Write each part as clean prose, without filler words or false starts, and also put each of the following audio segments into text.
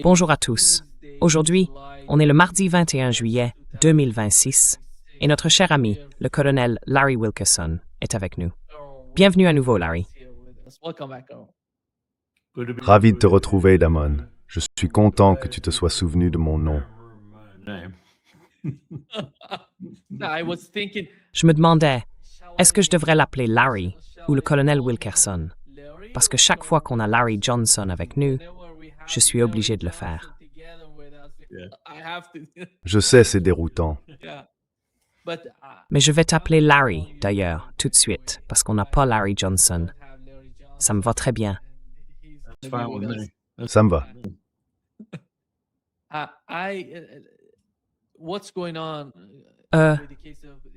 Bonjour à tous. Aujourd'hui, on est le mardi 21 juillet 2026 et notre cher ami, le colonel Larry Wilkerson, est avec nous. Bienvenue à nouveau, Larry. Ravi de te retrouver, Damon. Je suis content que tu te sois souvenu de mon nom. Je me demandais, est-ce que je devrais l'appeler Larry ou le colonel Wilkerson? Parce que chaque fois qu'on a Larry Johnson avec nous, je suis obligé de le faire. Je sais, c'est déroutant. Mais je vais t'appeler Larry, d'ailleurs, tout de suite, parce qu'on n'a pas Larry Johnson. Ça me va très bien. Ça me va.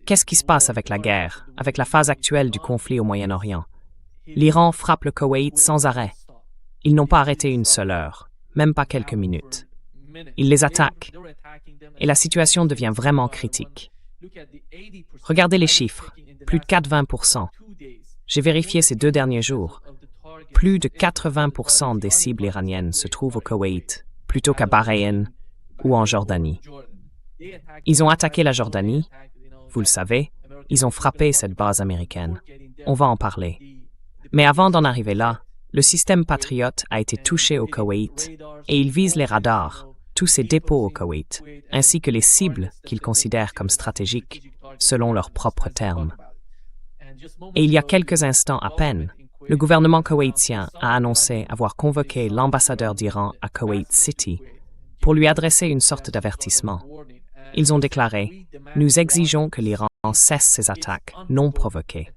Qu'est-ce qui se passe avec la guerre, avec la phase actuelle du conflit au Moyen-Orient? L'Iran frappe le Koweït sans arrêt. Ils n'ont pas arrêté une seule heure, même pas quelques minutes. Ils les attaquent. Et la situation devient vraiment critique. Regardez les chiffres, plus de 80%. J'ai vérifié ces 2 derniers jours. Plus de 80% des cibles iraniennes se trouvent au Koweït, plutôt qu'à Bahreïn ou en Jordanie. Ils ont attaqué la Jordanie, vous le savez, ils ont frappé cette base américaine. On va en parler. Mais avant d'en arriver là, le système Patriot a été touché au Koweït et il vise les radars, tous ces dépôts au Koweït, ainsi que les cibles qu'ils considèrent comme stratégiques, selon leurs propres termes. Et il y a quelques instants à peine, le gouvernement koweïtien a annoncé avoir convoqué l'ambassadeur d'Iran à Koweït City pour lui adresser une sorte d'avertissement. Ils ont déclaré « Nous exigeons que l'Iran cesse ses attaques non provoquées ».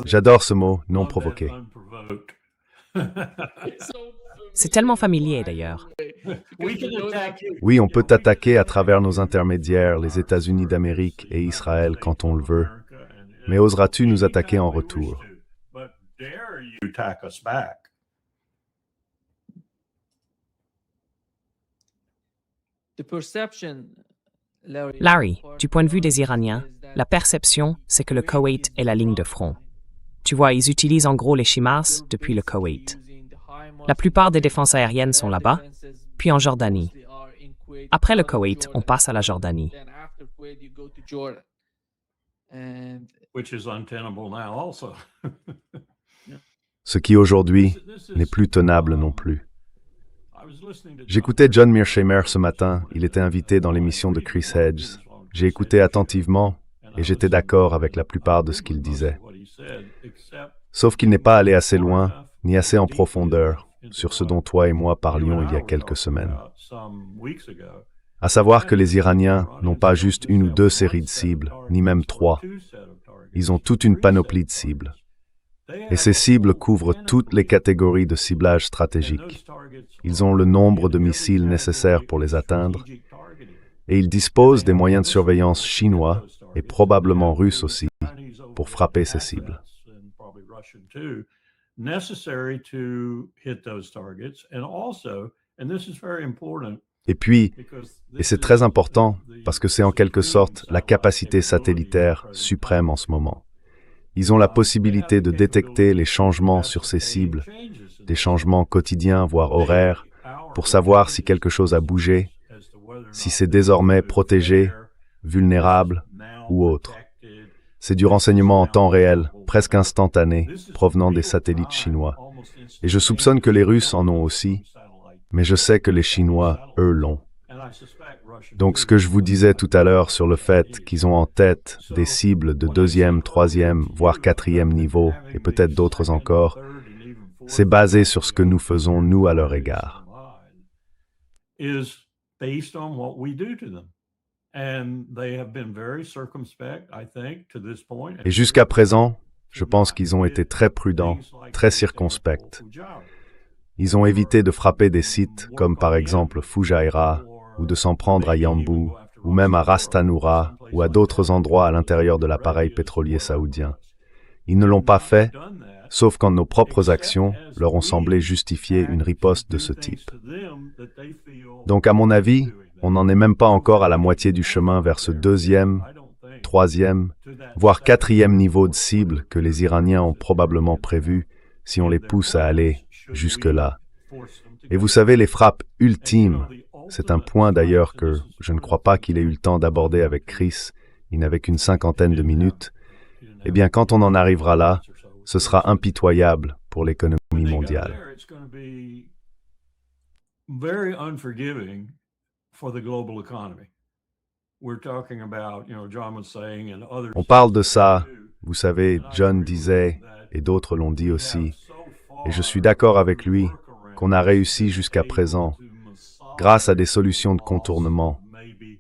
J'adore ce mot, non provoqué. C'est tellement familier d'ailleurs. Oui, on peut t'attaquer à travers nos intermédiaires, les États-Unis d'Amérique et Israël quand on le veut. Mais oseras-tu nous attaquer en retour? Larry, du point de vue des Iraniens, la perception, c'est que le Koweït est la ligne de front. Tu vois, ils utilisent en gros les HIMARS depuis le Koweït. La plupart des défenses aériennes sont là-bas, puis en Jordanie. Après le Koweït, on passe à la Jordanie. Ce qui aujourd'hui n'est plus tenable non plus. J'écoutais John Mearsheimer ce matin, il était invité dans l'émission de Chris Hedges. J'ai écouté attentivement et j'étais d'accord avec la plupart de ce qu'il disait. Sauf qu'il n'est pas allé assez loin, ni assez en profondeur, sur ce dont toi et moi parlions il y a quelques semaines. À savoir que les Iraniens n'ont pas juste 1 ou 2 séries de cibles, ni même 3. Ils ont toute une panoplie de cibles. Et ces cibles couvrent toutes les catégories de ciblage stratégique. Ils ont le nombre de missiles nécessaires pour les atteindre, et ils disposent des moyens de surveillance chinois, et probablement russes aussi, pour frapper ces cibles. Et puis, et c'est très important, parce que c'est en quelque sorte la capacité satellitaire suprême en ce moment. Ils ont la possibilité de détecter les changements sur ces cibles, des changements quotidiens, voire horaires, pour savoir si quelque chose a bougé, si c'est désormais protégé, vulnérable ou autre. C'est du renseignement en temps réel, presque instantané, provenant des satellites chinois. Et je soupçonne que les Russes en ont aussi, mais je sais que les Chinois, eux, l'ont. Donc ce que je vous disais tout à l'heure sur le fait qu'ils ont en tête des cibles de 2e, 3e, voire 4e niveau, et peut-être d'autres encore, c'est basé sur ce que nous faisons, nous, à leur égard. Et jusqu'à présent, je pense qu'ils ont été très prudents, très circonspects. Ils ont évité de frapper des sites comme par exemple Fujairah, ou de s'en prendre à Yanbu, ou même à Ras Tanura, ou à d'autres endroits à l'intérieur de l'appareil pétrolier saoudien. Ils ne l'ont pas fait, sauf quand nos propres actions leur ont semblé justifier une riposte de ce type. Donc à mon avis, on n'en est même pas encore à la moitié du chemin vers ce 2e, 3e, voire 4e niveau de cible que les Iraniens ont probablement prévu si on les pousse à aller jusque-là. Et vous savez, les frappes ultimes, c'est un point d'ailleurs que je ne crois pas qu'il ait eu le temps d'aborder avec Chris, il n'avait qu'une 50aine de minutes. Eh bien, quand on en arrivera là, ce sera impitoyable pour l'économie mondiale. On parle de ça, vous savez, John disait, et d'autres l'ont dit aussi, et je suis d'accord avec lui, qu'on a réussi jusqu'à présent, grâce à des solutions de contournement,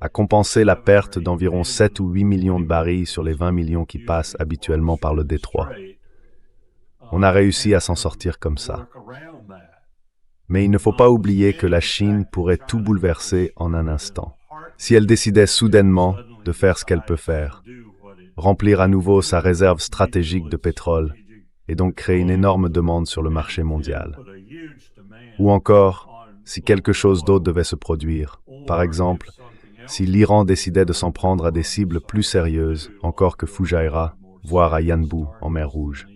à compenser la perte d'environ 7 ou 8 millions de barils sur les 20 millions qui passent habituellement par le détroit. On a réussi à s'en sortir comme ça. Mais il ne faut pas oublier que la Chine pourrait tout bouleverser en un instant. Si elle décidait soudainement de faire ce qu'elle peut faire, remplir à nouveau sa réserve stratégique de pétrole et donc créer une énorme demande sur le marché mondial. Ou encore, si quelque chose d'autre devait se produire, par exemple, si l'Iran décidait de s'en prendre à des cibles plus sérieuses encore que Fujairah, voire à Yanbu en mer Rouge.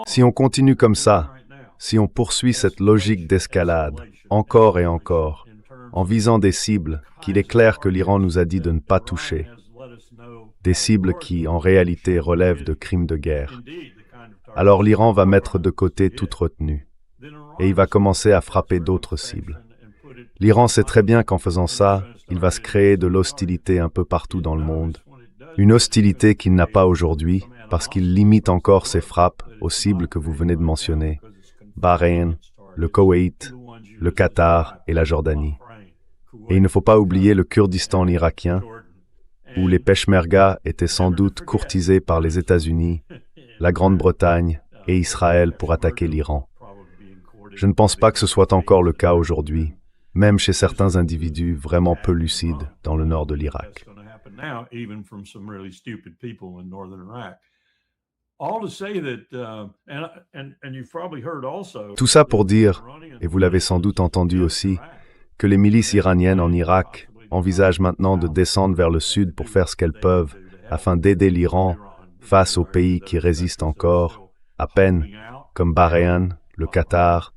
Si on continue comme ça, si on poursuit cette logique d'escalade, encore et encore, en visant des cibles qu'il est clair que l'Iran nous a dit de ne pas toucher, des cibles qui, en réalité, relèvent de crimes de guerre, alors l'Iran va mettre de côté toute retenue, et il va commencer à frapper d'autres cibles. L'Iran sait très bien qu'en faisant ça, il va se créer de l'hostilité un peu partout dans le monde, une hostilité qu'il n'a pas aujourd'hui, parce qu'il limite encore ses frappes aux cibles que vous venez de mentionner, Bahreïn, le Koweït, le Qatar et la Jordanie. Et il ne faut pas oublier le Kurdistan irakien, où les Peshmerga étaient sans doute courtisés par les États-Unis, la Grande-Bretagne et Israël pour attaquer l'Iran. Je ne pense pas que ce soit encore le cas aujourd'hui, même chez certains individus vraiment peu lucides dans le nord de l'Irak. Tout ça pour dire, et vous l'avez sans doute entendu aussi, que les milices iraniennes en Irak envisagent maintenant de descendre vers le sud pour faire ce qu'elles peuvent afin d'aider l'Iran face aux pays qui résistent encore, à peine, comme Bahreïn, le Qatar,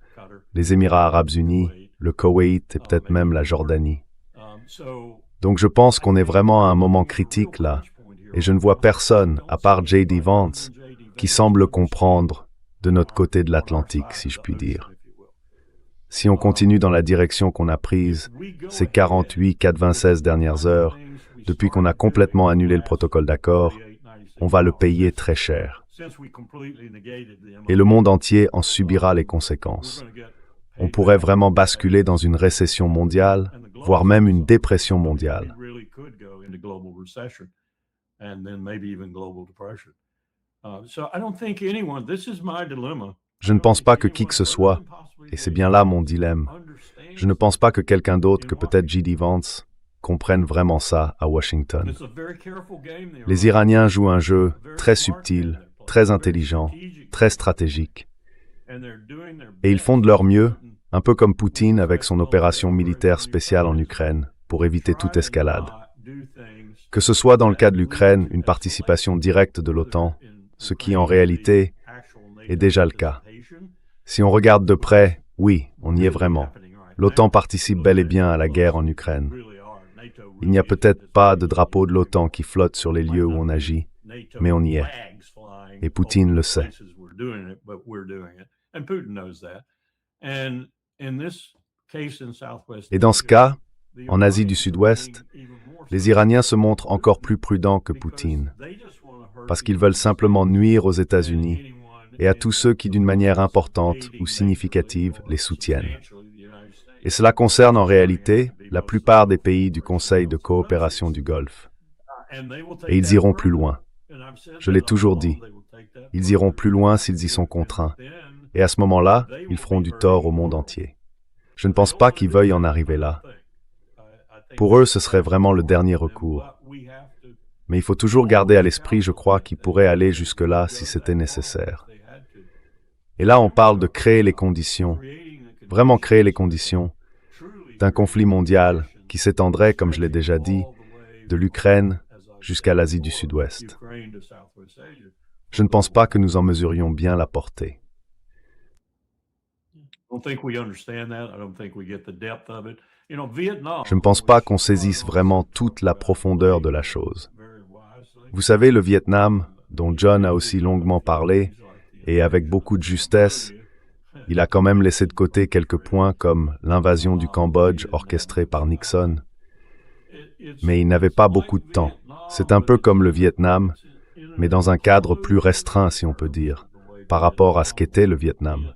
les Émirats arabes unis, le Koweït et peut-être même la Jordanie. Donc je pense qu'on est vraiment à un moment critique là, et je ne vois personne, à part J.D. Vance, qui semble comprendre de notre côté de l'Atlantique, si je puis dire. Si on continue dans la direction qu'on a prise ces 48-96 dernières heures, depuis qu'on a complètement annulé le protocole d'accord, on va le payer très cher. Et le monde entier en subira les conséquences. On pourrait vraiment basculer dans une récession mondiale, voire même une dépression mondiale. Je ne pense pas que qui que ce soit, et c'est bien là mon dilemme, je ne pense pas que quelqu'un d'autre que peut-être J.D. Vance comprenne vraiment ça à Washington. Les Iraniens jouent un jeu très subtil, très intelligent, très stratégique. Et ils font de leur mieux, un peu comme Poutine avec son opération militaire spéciale en Ukraine, pour éviter toute escalade. Que ce soit dans le cas de l'Ukraine, une participation directe de l'OTAN, ce qui en réalité est déjà le cas. Si on regarde de près, oui, on y est vraiment. L'OTAN participe bel et bien à la guerre en Ukraine. Il n'y a peut-être pas de drapeau de l'OTAN qui flotte sur les lieux où on agit, mais on y est. Et Poutine le sait. Et dans ce cas, en Asie du Sud-Ouest, les Iraniens se montrent encore plus prudents que Poutine, parce qu'ils veulent simplement nuire aux États-Unis et à tous ceux qui, d'une manière importante ou significative, les soutiennent. Et cela concerne en réalité la plupart des pays du Conseil de coopération du Golfe. Et ils iront plus loin. Je l'ai toujours dit. Ils iront plus loin s'ils y sont contraints. Et à ce moment-là, ils feront du tort au monde entier. Je ne pense pas qu'ils veuillent en arriver là. Pour eux, ce serait vraiment le dernier recours. Mais il faut toujours garder à l'esprit, je crois, qu'ils pourraient aller jusque-là si c'était nécessaire. Et là, on parle de créer les conditions, vraiment créer les conditions, d'un conflit mondial qui s'étendrait, comme je l'ai déjà dit, de l'Ukraine jusqu'à l'Asie du Sud-Ouest. Je ne pense pas que nous en mesurions bien la portée. Je ne pense pas qu'on saisisse vraiment toute la profondeur de la chose. Vous savez, le Vietnam, dont John a aussi longuement parlé, et avec beaucoup de justesse, il a quand même laissé de côté quelques points comme l'invasion du Cambodge orchestrée par Nixon. Mais il n'avait pas beaucoup de temps. C'est un peu comme le Vietnam, mais dans un cadre plus restreint, si on peut dire, par rapport à ce qu'était le Vietnam.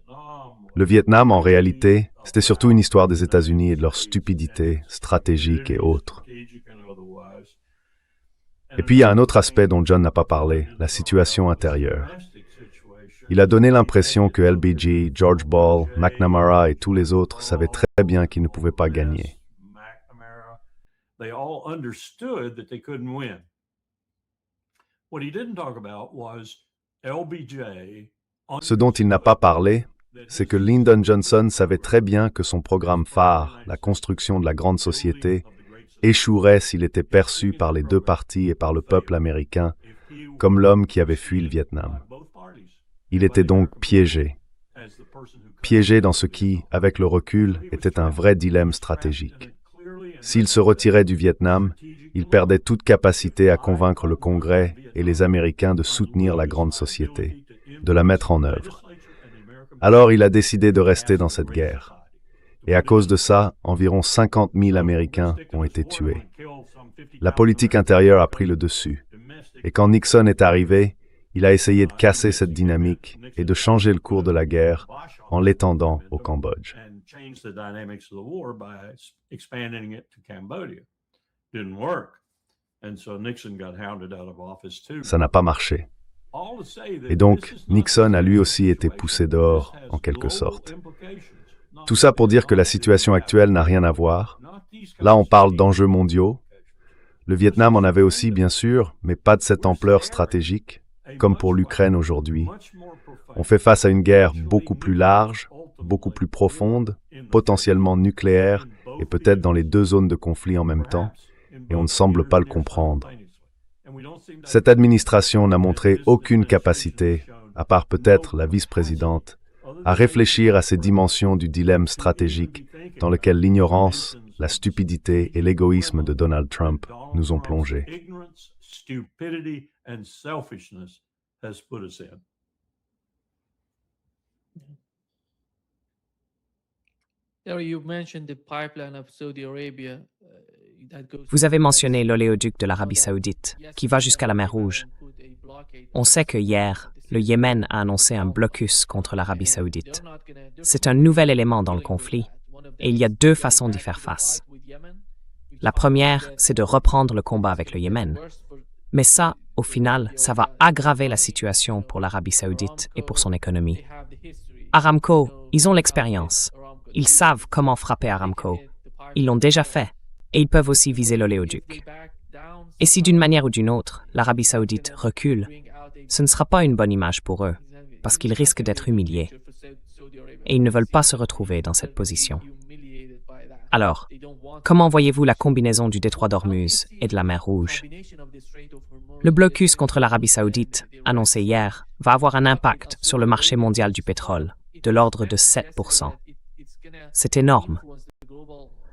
Le Vietnam, en réalité, c'était surtout une histoire des États-Unis et de leur stupidité stratégique et autres. Et puis il y a un autre aspect dont John n'a pas parlé, la situation intérieure. Il a donné l'impression que LBJ, George Ball, McNamara et tous les autres savaient très bien qu'ils ne pouvaient pas gagner. Ce dont il n'a pas parlé, c'est que Lyndon Johnson savait très bien que son programme phare, la construction de la grande société, échouerait s'il était perçu par les deux partis et par le peuple américain comme l'homme qui avait fui le Vietnam. Il était donc piégé. Piégé dans ce qui, avec le recul, était un vrai dilemme stratégique. S'il se retirait du Vietnam, il perdait toute capacité à convaincre le Congrès et les Américains de soutenir la grande société, de la mettre en œuvre. Alors il a décidé de rester dans cette guerre. Et à cause de ça, environ 50 000 Américains ont été tués. La politique intérieure a pris le dessus. Et quand Nixon est arrivé, il a essayé de casser cette dynamique et de changer le cours de la guerre en l'étendant au Cambodge. Ça n'a pas marché. Et donc, Nixon a lui aussi été poussé dehors, en quelque sorte. Tout ça pour dire que la situation actuelle n'a rien à voir. Là, on parle d'enjeux mondiaux. Le Vietnam en avait aussi, bien sûr, mais pas de cette ampleur stratégique, comme pour l'Ukraine aujourd'hui. On fait face à une guerre beaucoup plus large, beaucoup plus profonde, potentiellement nucléaire, et peut-être dans les deux zones de conflit en même temps, et on ne semble pas le comprendre. Cette administration n'a montré aucune capacité, à part peut-être la vice-présidente, à réfléchir à ces dimensions du dilemme stratégique dans lequel l'ignorance, la stupidité et l'égoïsme de Donald Trump nous ont plongés. Vous avez mentionné l'oléoduc de l'Arabie saoudite, qui va jusqu'à la mer Rouge. On sait que hier, le Yémen a annoncé un blocus contre l'Arabie saoudite. C'est un nouvel élément dans le conflit, et il y a deux façons d'y faire face. La première, c'est de reprendre le combat avec le Yémen. Mais ça, au final, ça va aggraver la situation pour l'Arabie saoudite et pour son économie. Aramco, ils ont l'expérience. Ils savent comment frapper Aramco. Ils l'ont déjà fait. Et ils peuvent aussi viser l'oléoduc. Et si d'une manière ou d'une autre, l'Arabie saoudite recule, ce ne sera pas une bonne image pour eux, parce qu'ils risquent d'être humiliés. Et ils ne veulent pas se retrouver dans cette position. Alors, comment voyez-vous la combinaison du détroit d'Ormuz et de la mer Rouge? Le blocus contre l'Arabie saoudite, annoncé hier, va avoir un impact sur le marché mondial du pétrole, de l'ordre de 7%. C'est énorme.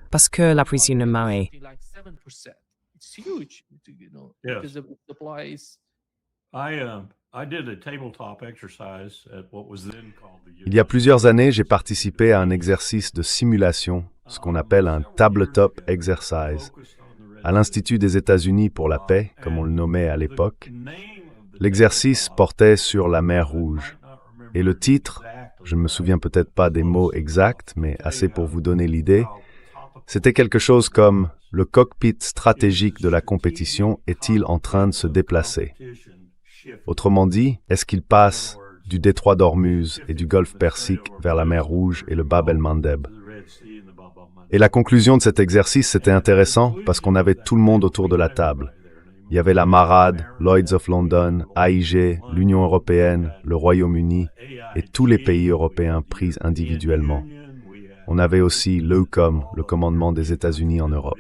Parce que l'approvisionnement est... Il y a plusieurs années, j'ai participé à un exercice de simulation, ce qu'on appelle un tabletop exercise, à l'Institut des États-Unis pour la paix, comme on le nommait à l'époque. L'exercice portait sur la mer Rouge. Et le titre, je ne me souviens peut-être pas des mots exacts, mais assez pour vous donner l'idée, c'était quelque chose comme « Le cockpit stratégique de la compétition est-il en train de se déplacer ?» Autrement dit, est-ce qu'il passe du détroit d'Ormuz et du golfe Persique vers la mer Rouge et le Bab el-Mandeb? Et la conclusion de cet exercice, c'était intéressant parce qu'on avait tout le monde autour de la table. Il y avait la Marad, Lloyd's of London, AIG, l'Union européenne, le Royaume-Uni et tous les pays européens pris individuellement. On avait aussi l'EUCOM, le commandement des États-Unis en Europe.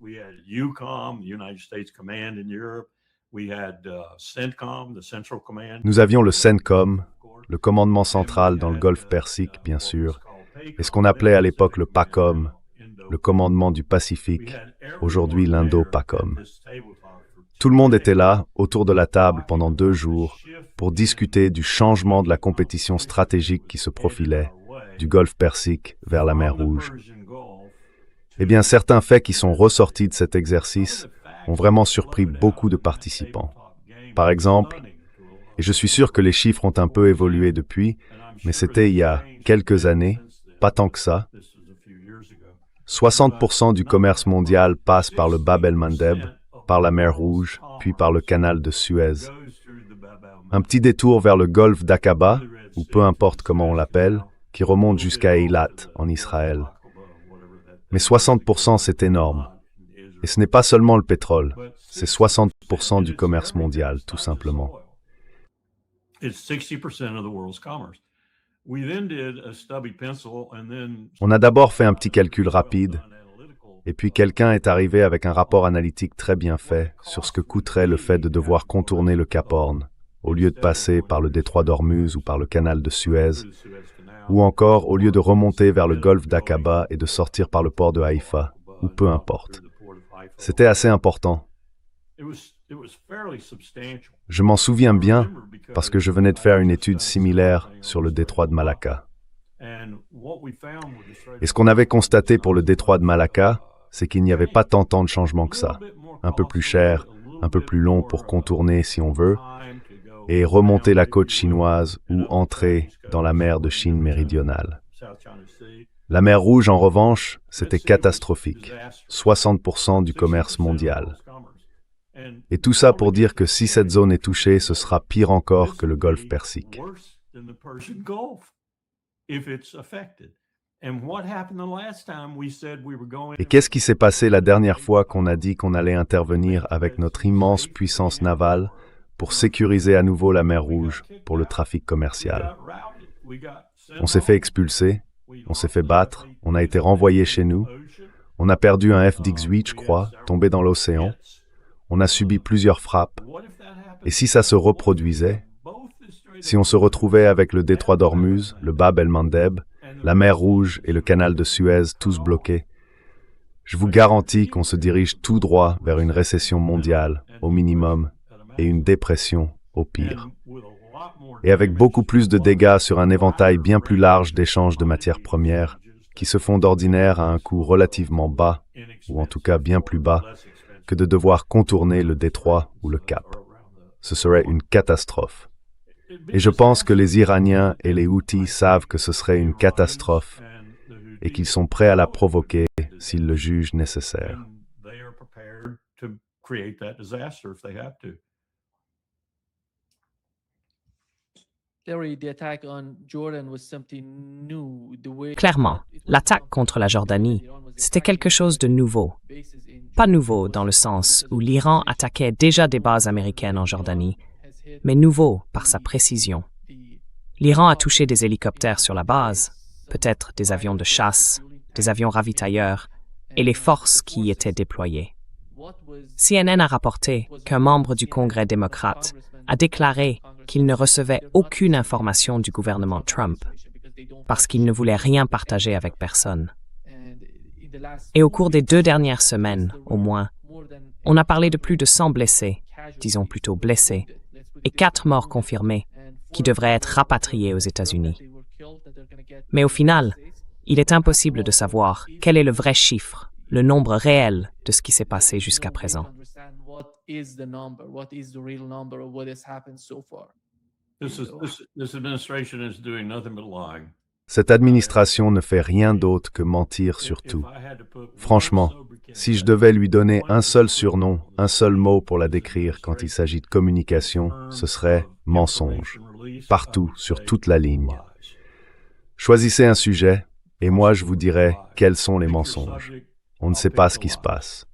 We had EUCOM, the United States Command in Europe. We had CENTCOM, the Central Command. Nous avions le CENTCOM, le commandement central dans le Golfe Persique, bien sûr, et ce qu'on appelait à l'époque le PACOM, le commandement du Pacifique, aujourd'hui l'Indo-PACOM. Tout le monde était là, autour de la table, pendant 2 jours, pour discuter du changement de la compétition stratégique qui se profilait, du Golfe Persique vers la mer Rouge. Eh bien, certains faits qui sont ressortis de cet exercice ont vraiment surpris beaucoup de participants. Par exemple, et je suis sûr que les chiffres ont un peu évolué depuis, mais c'était il y a quelques années, pas tant que ça, 60% du commerce mondial passe par le Bab el-Mandeb, par la mer Rouge, puis par le canal de Suez. Un petit détour vers le golfe d'Aqaba, ou peu importe comment on l'appelle, qui remonte jusqu'à Eilat, en Israël. Mais 60%, c'est énorme. Et ce n'est pas seulement le pétrole, c'est 60% du commerce mondial, tout simplement. On a d'abord fait un petit calcul rapide, et puis quelqu'un est arrivé avec un rapport analytique très bien fait sur ce que coûterait le fait de devoir contourner le Cap Horn, au lieu de passer par le détroit d'Ormuz ou par le canal de Suez, ou encore au lieu de remonter vers le golfe d'Aqaba et de sortir par le port de Haïfa, ou peu importe. C'était assez important. Je m'en souviens bien parce que je venais de faire une étude similaire sur le détroit de Malacca. Et ce qu'on avait constaté pour le détroit de Malacca, c'est qu'il n'y avait pas tant de changements que ça. Un peu plus cher, un peu plus long pour contourner si on veut, et remonter la côte chinoise ou entrer dans la mer de Chine méridionale. La mer Rouge, en revanche, c'était catastrophique. 60% du commerce mondial. Et tout ça pour dire que si cette zone est touchée, ce sera pire encore que le golfe Persique. Et qu'est-ce qui s'est passé la dernière fois qu'on a dit qu'on allait intervenir avec notre immense puissance navale pour sécuriser à nouveau la mer Rouge pour le trafic commercial? On s'est fait expulser, on s'est fait battre, on a été renvoyé chez nous, on a perdu un FDX-8, je crois, tombé dans l'océan, on a subi plusieurs frappes, et si ça se reproduisait, si on se retrouvait avec le détroit d'Ormuz, le Bab el-Mandeb, la mer Rouge et le canal de Suez tous bloqués, je vous garantis qu'on se dirige tout droit vers une récession mondiale, au minimum, et une dépression, au pire. Et avec beaucoup plus de dégâts sur un éventail bien plus large d'échanges de matières premières, qui se font d'ordinaire à un coût relativement bas, ou en tout cas bien plus bas, que de devoir contourner le détroit ou le cap. Ce serait une catastrophe. Et je pense que les Iraniens et les Houthis savent que ce serait une catastrophe et qu'ils sont prêts à la provoquer s'ils le jugent nécessaire. Clairement, l'attaque contre la Jordanie, c'était quelque chose de nouveau. Pas nouveau dans le sens où l'Iran attaquait déjà des bases américaines en Jordanie, mais nouveau par sa précision. L'Iran a touché des hélicoptères sur la base, peut-être des avions de chasse, des avions ravitailleurs, et les forces qui y étaient déployées. CNN a rapporté qu'un membre du Congrès démocrate a déclaré qu'il ne recevait aucune information du gouvernement Trump parce qu'il ne voulait rien partager avec personne. Et au cours des 2 dernières semaines, au moins, on a parlé de plus de 100 blessés, disons plutôt blessés, et 4 morts confirmés qui devraient être rapatriés aux États-Unis. Mais au final, il est impossible de savoir quel est le vrai chiffre, le nombre réel de ce qui s'est passé jusqu'à présent. Cette administration ne fait rien d'autre que mentir sur tout. Franchement, si je devais lui donner un seul surnom, un seul mot pour la décrire quand il s'agit de communication, ce serait mensonge. Partout, sur toute la ligne. Choisissez un sujet, et moi je vous dirai quels sont les mensonges. On ne sait pas ce qui se passe.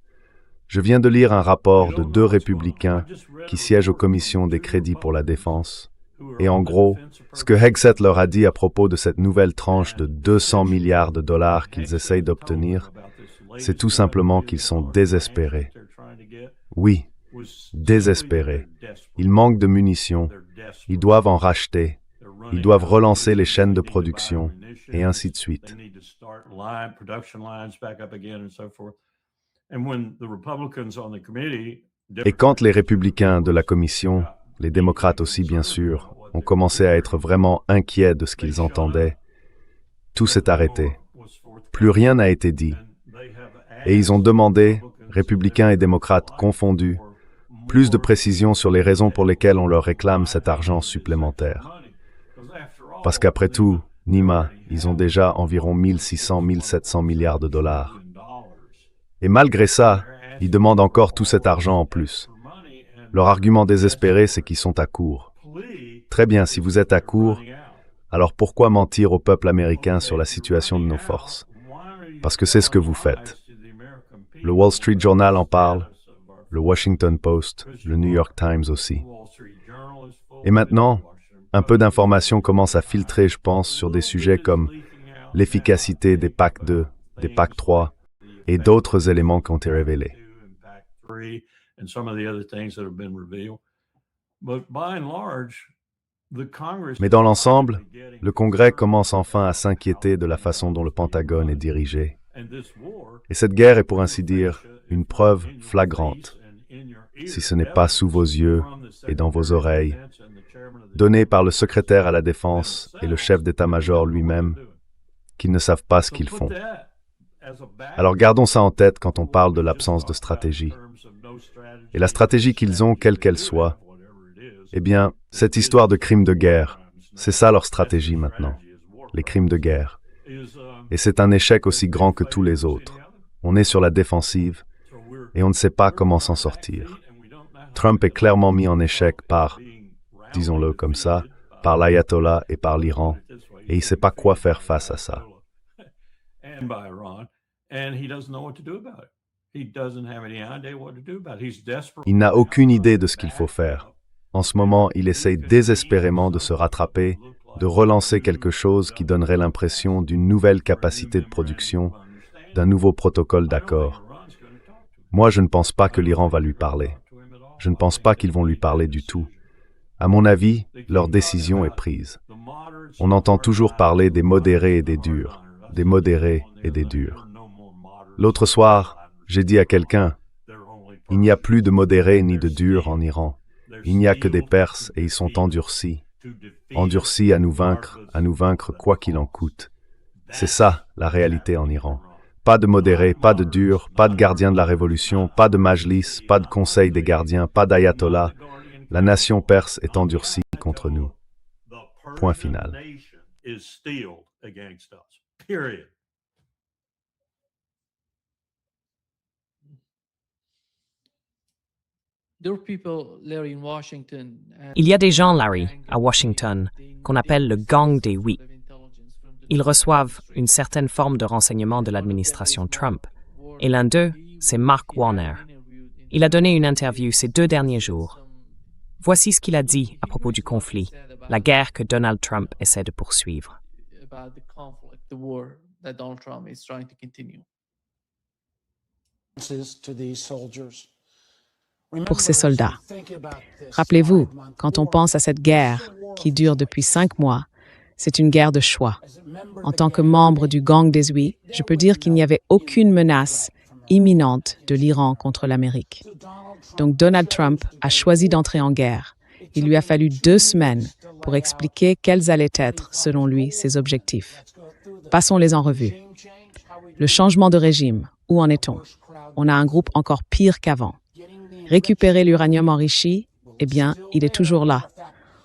Je viens de lire un rapport de 2 républicains qui siègent aux commissions des crédits pour la défense. Et en gros, ce que Hegseth leur a dit à propos de cette nouvelle tranche de 200 milliards de dollars qu'ils essayent d'obtenir, c'est tout simplement qu'ils sont désespérés. Oui, désespérés. Ils manquent de munitions, ils doivent en racheter, ils doivent relancer les chaînes de production, et ainsi de suite. Et quand les républicains de la commission, les démocrates aussi bien sûr, ont commencé à être vraiment inquiets de ce qu'ils entendaient, tout s'est arrêté. Plus rien n'a été dit. Et ils ont demandé, républicains et démocrates confondus, plus de précisions sur les raisons pour lesquelles on leur réclame cet argent supplémentaire. Parce qu'après tout, Nima, ils ont déjà environ 1600-1700 milliards de dollars. Et malgré ça, ils demandent encore tout cet argent en plus. Leur argument désespéré, c'est qu'ils sont à court. Très bien, si vous êtes à court, alors pourquoi mentir au peuple américain sur la situation de nos forces? Parce que c'est ce que vous faites. Le Wall Street Journal en parle, le Washington Post, le New York Times aussi. Et maintenant, un peu d'informations commencent à filtrer, je pense, sur des sujets comme l'efficacité des PAC 2, des PAC 3 et d'autres éléments qui ont été révélés. Mais dans l'ensemble, le Congrès commence enfin à s'inquiéter de la façon dont le Pentagone est dirigé. Et cette guerre est, pour ainsi dire, une preuve flagrante, si ce n'est pas sous vos yeux et dans vos oreilles, donnée par le secrétaire à la Défense et le chef d'état-major lui-même, qu'ils ne savent pas ce qu'ils font. Alors gardons ça en tête quand on parle de l'absence de stratégie. Et la stratégie qu'ils ont, quelle qu'elle soit, eh bien, cette histoire de crimes de guerre, c'est ça leur stratégie maintenant, les crimes de guerre. Et c'est un échec aussi grand que tous les autres. On est sur la défensive et on ne sait pas comment s'en sortir. Trump est clairement mis en échec par, disons-le comme ça, par l'ayatollah et par l'Iran, et il ne sait pas quoi faire face à ça. Il n'a aucune idée de ce qu'il faut faire. En ce moment, il essaye désespérément de se rattraper, de relancer quelque chose qui donnerait l'impression d'une nouvelle capacité de production, d'un nouveau protocole d'accord. Moi, je ne pense pas que l'Iran va lui parler. Je ne pense pas qu'ils vont lui parler du tout. À mon avis, leur décision est prise. On entend toujours parler des modérés et des durs, des modérés et des durs. L'autre soir, j'ai dit à quelqu'un, « Il n'y a plus de modérés ni de durs en Iran. Il n'y a que des Perses et ils sont endurcis. Endurcis à nous vaincre quoi qu'il en coûte. » C'est ça, la réalité en Iran. Pas de modérés, pas de durs, pas de gardiens de la révolution, pas de majlis, pas de conseil des gardiens, pas d'ayatollah. La nation perse est endurcie contre nous. Point final. Il y a des gens, Larry, à Washington, qu'on appelle le gang des oui. Ils reçoivent une certaine forme de renseignement de l'administration Trump. Et l'un d'eux, c'est Mark Warner. Il a donné une interview ces 2 derniers jours. Voici ce qu'il a dit à propos du conflit, la guerre que Donald Trump essaie de poursuivre. Pour ces soldats. Rappelez-vous, quand on pense à cette guerre qui dure depuis 5 mois, c'est une guerre de choix. En tant que membre du gang des oui, je peux dire qu'il n'y avait aucune menace imminente de l'Iran contre l'Amérique. Donc Donald Trump a choisi d'entrer en guerre. Il lui a fallu 2 semaines pour expliquer quels allaient être, selon lui, ses objectifs. Passons-les en revue. Le changement de régime, où en est-on? On a un groupe encore pire qu'avant. Récupérer l'uranium enrichi, eh bien, il est toujours là.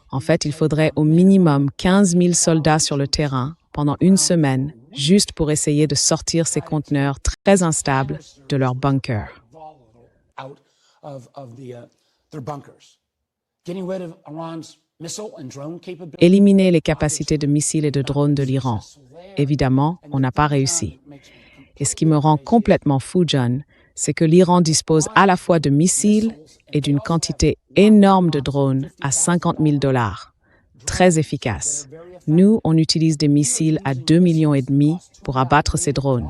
En fait, il faudrait au minimum 15 000 soldats sur le terrain pendant 1 semaine, juste pour essayer de sortir ces conteneurs très instables de leurs bunkers. Éliminer les capacités de missiles et de drones de l'Iran. Évidemment, on n'a pas réussi. Et ce qui me rend complètement fou, John, c'est que l'Iran dispose à la fois de missiles et d'une quantité énorme de drones à $50 000, très efficaces. Nous, on utilise des missiles à 2,5 millions pour abattre ces drones.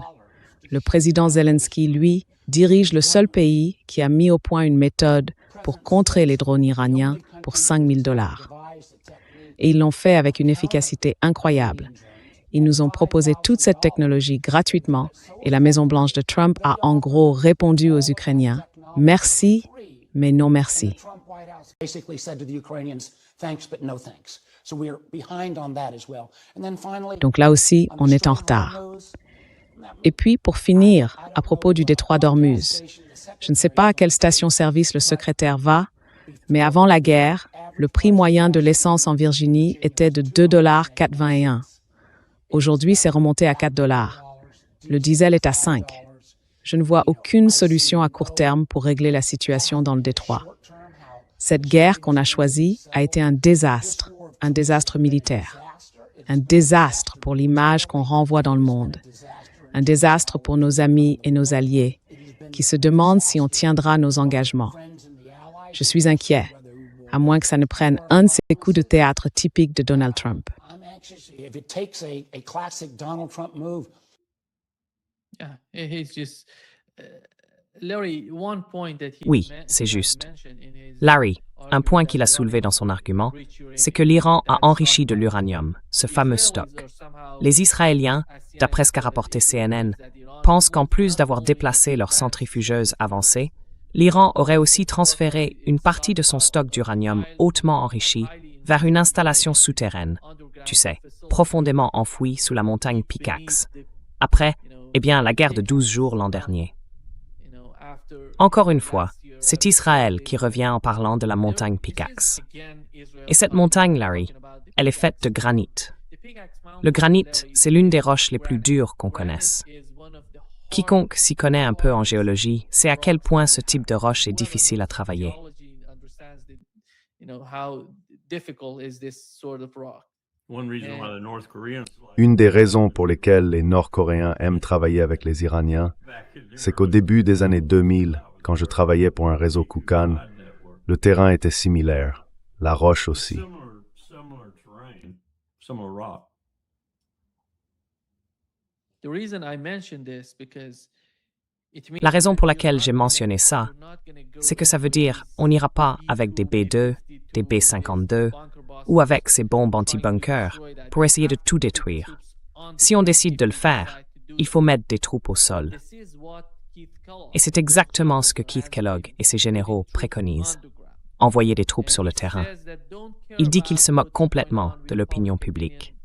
Le président Zelensky, lui, dirige le seul pays qui a mis au point une méthode pour contrer les drones iraniens pour $5 000. Et ils l'ont fait avec une efficacité incroyable. Ils nous ont proposé toute cette technologie gratuitement et la Maison-Blanche de Trump a en gros répondu aux Ukrainiens « Merci, mais non merci ». Donc là aussi, on est en retard. Et puis, pour finir, à propos du détroit d'Ormuz, je ne sais pas à quelle station-service le secrétaire va, mais avant la guerre, le prix moyen de l'essence en Virginie était de $2,421. Aujourd'hui, c'est remonté à $4. Le diesel est à 5. Je ne vois aucune solution à court terme pour régler la situation dans le détroit. Cette guerre qu'on a choisie a été un désastre militaire, un désastre pour l'image qu'on renvoie dans le monde, un désastre pour nos amis et nos alliés qui se demandent si on tiendra nos engagements. Je suis inquiet, à moins que ça ne prenne un de ces coups de théâtre typiques de Donald Trump. Oui, c'est juste. Larry, un point qu'il a soulevé dans son argument, c'est que l'Iran a enrichi de l'uranium, ce fameux stock. Les Israéliens, d'après ce qu'a rapporté CNN, pensent qu'en plus d'avoir déplacé leur centrifugeuse avancée, l'Iran aurait aussi transféré une partie de son stock d'uranium hautement enrichi vers une installation souterraine, tu sais, profondément enfouie sous la montagne Pickaxe. Après, la guerre de 12 jours l'an dernier. Encore une fois, c'est Israël qui revient en parlant de la montagne Pickaxe. Et cette montagne, Larry, elle est faite de granit. Le granit, c'est l'une des roches les plus dures qu'on connaisse. Quiconque s'y connaît un peu en géologie sait à quel point ce type de roche est difficile à travailler. Une des raisons pour lesquelles les Nord-Coréens aiment travailler avec les Iraniens, c'est qu'au début des années 2000, quand je travaillais pour un réseau Kukan, le terrain était similaire, la roche aussi. La raison pour laquelle j'ai mentionné ça, c'est que ça veut dire on n'ira pas avec des B-2, des B-52 ou avec ces bombes anti-bunker pour essayer de tout détruire. Si on décide de le faire, il faut mettre des troupes au sol. Et c'est exactement ce que Keith Kellogg et ses généraux préconisent, envoyer des troupes sur le terrain. Il dit qu'il se moque complètement de l'opinion publique.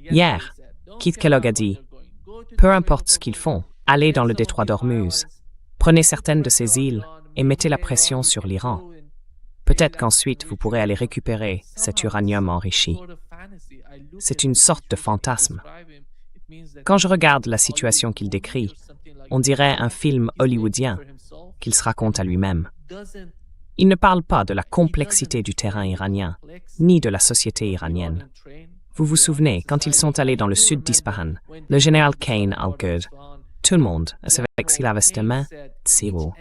Hier, Keith Kellogg a dit « Peu importe ce qu'ils font, allez dans le détroit d'Ormuz, prenez certaines de ces îles et mettez la pression sur l'Iran. Peut-être qu'ensuite vous pourrez aller récupérer cet uranium enrichi. » C'est une sorte de fantasme. Quand je regarde la situation qu'il décrit, on dirait un film hollywoodien qu'il se raconte à lui-même. Il ne parle pas de la complexité du terrain iranien, ni de la société iranienne. Vous vous souvenez, quand ils sont allés dans le sud d'Ispahan, le général Kane al-Ghud, tout le monde, avec ce qu'il avait cette main, Tsiro.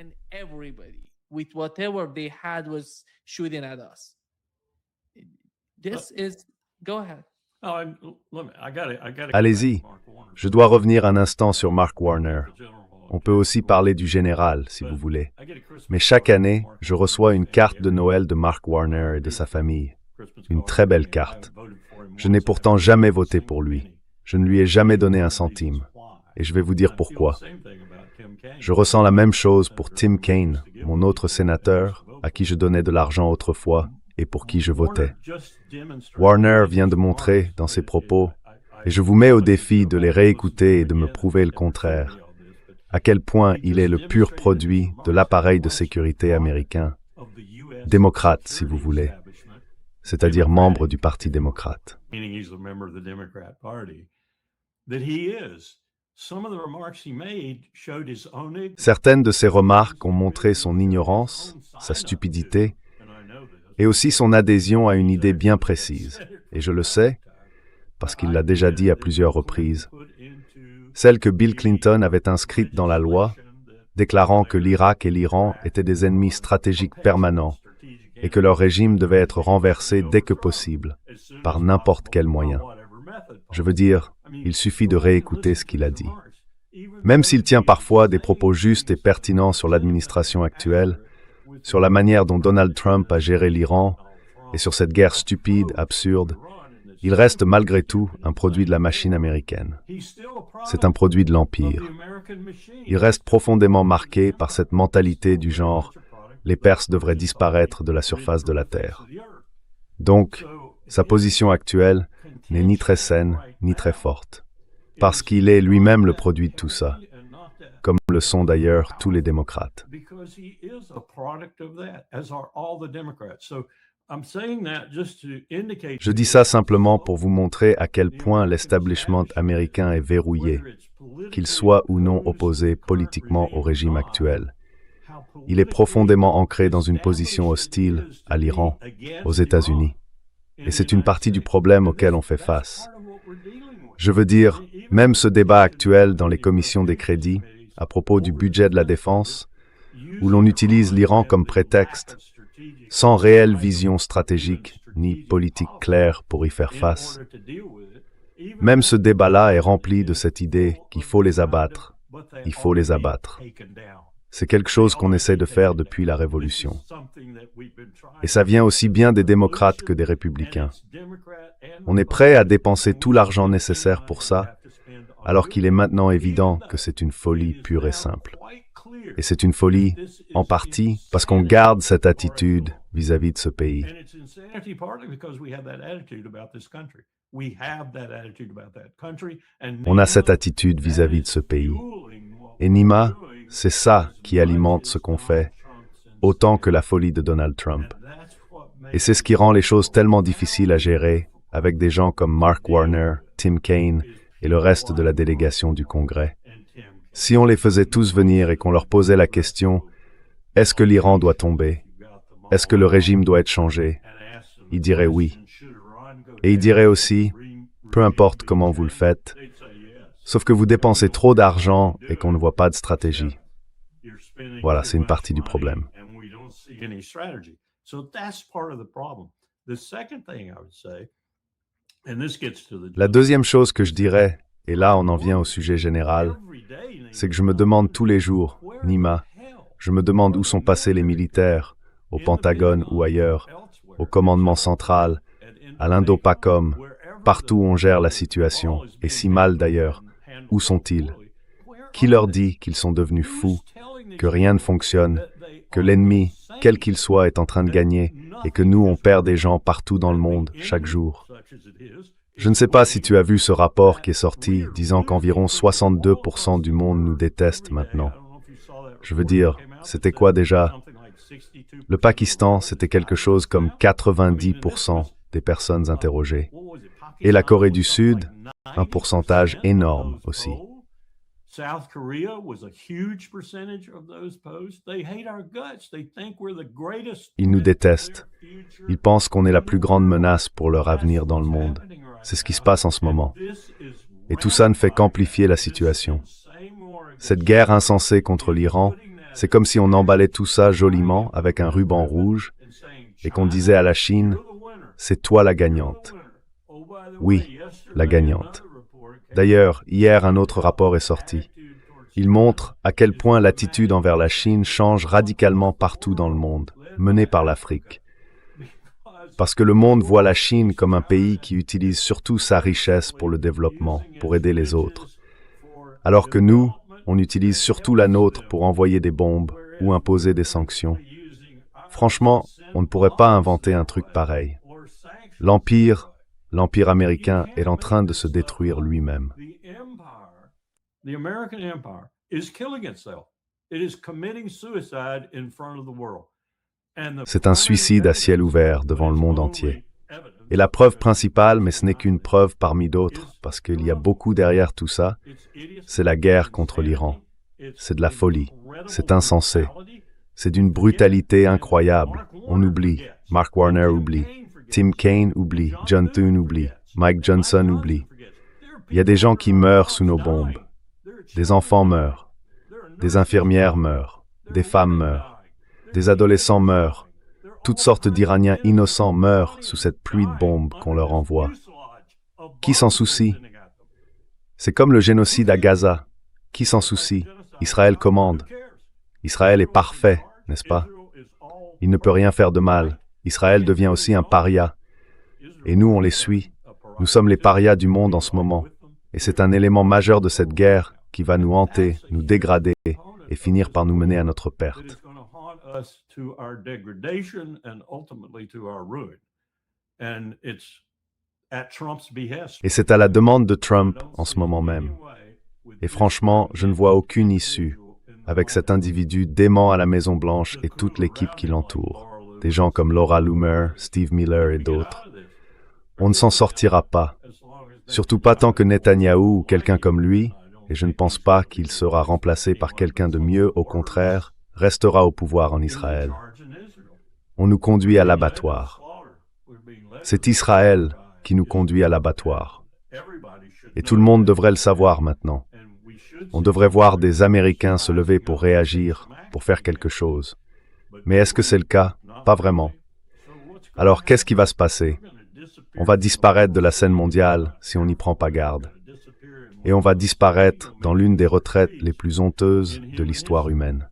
Allez-y, je dois revenir un instant sur Mark Warner. On peut aussi parler du général, si vous voulez. Mais chaque année, je reçois une carte de Noël de Mark Warner et de sa famille. Une très belle carte. Je n'ai pourtant jamais voté pour lui. Je ne lui ai jamais donné un centime. Et je vais vous dire pourquoi. Je ressens la même chose pour Tim Kaine, mon autre sénateur, à qui je donnais de l'argent autrefois et pour qui je votais. Warner vient de montrer, dans ses propos, et je vous mets au défi de les réécouter et de me prouver le contraire, à quel point il est le pur produit de l'appareil de sécurité américain, démocrate si vous voulez, c'est-à-dire membre du Parti démocrate. Certaines de ses remarques ont montré son ignorance, sa stupidité, et aussi son adhésion à une idée bien précise, et je le sais, parce qu'il l'a déjà dit à plusieurs reprises, celle que Bill Clinton avait inscrite dans la loi, déclarant que l'Irak et l'Iran étaient des ennemis stratégiques permanents et que leur régime devait être renversé dès que possible, par n'importe quel moyen. Je veux dire, il suffit de réécouter ce qu'il a dit. Même s'il tient parfois des propos justes et pertinents sur l'administration actuelle, sur la manière dont Donald Trump a géré l'Iran et sur cette guerre stupide, absurde, il reste malgré tout un produit de la machine américaine. C'est un produit de l'Empire. Il reste profondément marqué par cette mentalité du genre « les Perses devraient disparaître de la surface de la Terre ». Donc, sa position actuelle n'est ni très saine, ni très forte, parce qu'il est lui-même le produit de tout ça, comme le sont d'ailleurs tous les démocrates. Je dis ça simplement pour vous montrer à quel point l'establishment américain est verrouillé, qu'il soit ou non opposé politiquement au régime actuel. Il est profondément ancré dans une position hostile à l'Iran, aux États-Unis. Et c'est une partie du problème auquel on fait face. Je veux dire, même ce débat actuel dans les commissions des crédits, à propos du budget de la défense, où l'on utilise l'Iran comme prétexte, sans réelle vision stratégique ni politique claire pour y faire face. Même ce débat-là est rempli de cette idée qu'il faut les abattre. Il faut les abattre. C'est quelque chose qu'on essaie de faire depuis la Révolution. Et ça vient aussi bien des démocrates que des républicains. On est prêt à dépenser tout l'argent nécessaire pour ça, alors qu'il est maintenant évident que c'est une folie pure et simple. Et c'est une folie, en partie, parce qu'on garde cette attitude vis-à-vis de ce pays. On a cette attitude vis-à-vis de ce pays. Et Nima, c'est ça qui alimente ce qu'on fait, autant que la folie de Donald Trump. Et c'est ce qui rend les choses tellement difficiles à gérer avec des gens comme Mark Warner, Tim Kaine et le reste de la délégation du Congrès. Si on les faisait tous venir et qu'on leur posait la question « Est-ce que l'Iran doit tomber? Est-ce que le régime doit être changé ?» Ils diraient oui. Et ils diraient aussi « Peu importe comment vous le faites, sauf que vous dépensez trop d'argent et qu'on ne voit pas de stratégie. » Voilà, c'est une partie du problème. La deuxième chose que je dirais, et là on en vient au sujet général, c'est que je me demande tous les jours, Nima, je me demande où sont passés les militaires, au Pentagone ou ailleurs, au commandement central, à l'Indo-PACOM, partout où on gère la situation, et si mal d'ailleurs. Où sont-ils? Qui leur dit qu'ils sont devenus fous, que rien ne fonctionne, que l'ennemi, quel qu'il soit, est en train de gagner, et que nous, on perd des gens partout dans le monde, chaque jour? Je ne sais pas si tu as vu ce rapport qui est sorti, disant qu'environ 62% du monde nous déteste maintenant. Je veux dire, c'était quoi déjà? Le Pakistan, c'était quelque chose comme 90% des personnes interrogées. Et la Corée du Sud, un pourcentage énorme aussi. Ils nous détestent. Ils pensent qu'on est la plus grande menace pour leur avenir dans le monde. C'est ce qui se passe en ce moment. Et tout ça ne fait qu'amplifier la situation. Cette guerre insensée contre l'Iran, c'est comme si on emballait tout ça joliment avec un ruban rouge et qu'on disait à la Chine, c'est toi la gagnante. Oui, la gagnante. D'ailleurs, hier, un autre rapport est sorti. Il montre à quel point l'attitude envers la Chine change radicalement partout dans le monde, menée par l'Afrique. Parce que le monde voit la Chine comme un pays qui utilise surtout sa richesse pour le développement, pour aider les autres. Alors que nous, on utilise surtout la nôtre pour envoyer des bombes ou imposer des sanctions. Franchement, on ne pourrait pas inventer un truc pareil. L'Empire américain est en train de se détruire lui-même. C'est un suicide à ciel ouvert devant le monde entier. Et la preuve principale, mais ce n'est qu'une preuve parmi d'autres, parce qu'il y a beaucoup derrière tout ça, c'est la guerre contre l'Iran. C'est de la folie, c'est insensé, c'est d'une brutalité incroyable. On oublie, Mark Warner oublie, Tim Kaine oublie, John Thune oublie, Mike Johnson oublie. Il y a des gens qui meurent sous nos bombes. Des enfants meurent. Des infirmières meurent. Des femmes meurent. Des adolescents meurent. Toutes sortes d'Iraniens innocents meurent sous cette pluie de bombes qu'on leur envoie. Qui s'en soucie? C'est comme le génocide à Gaza. Qui s'en soucie? Israël commande. Israël est parfait, n'est-ce pas? Il ne peut rien faire de mal. Israël devient aussi un paria. Et nous, on les suit. Nous sommes les parias du monde en ce moment. Et c'est un élément majeur de cette guerre qui va nous hanter, nous dégrader et finir par nous mener à notre perte. Et c'est à la demande de Trump en ce moment même. Et franchement, je ne vois aucune issue avec cet individu dément à la Maison-Blanche et toute l'équipe qui l'entoure. Des gens comme Laura Loomer, Steve Miller et d'autres. On ne s'en sortira pas. Surtout pas tant que Netanyahou ou quelqu'un comme lui, et je ne pense pas qu'il sera remplacé par quelqu'un de mieux, au contraire, restera au pouvoir en Israël. On nous conduit à l'abattoir. C'est Israël qui nous conduit à l'abattoir. Et tout le monde devrait le savoir maintenant. On devrait voir des Américains se lever pour réagir, pour faire quelque chose. Mais est-ce que c'est le cas? Pas vraiment. Alors qu'est-ce qui va se passer? On va disparaître de la scène mondiale si on n'y prend pas garde. Et on va disparaître dans l'une des retraites les plus honteuses de l'histoire humaine.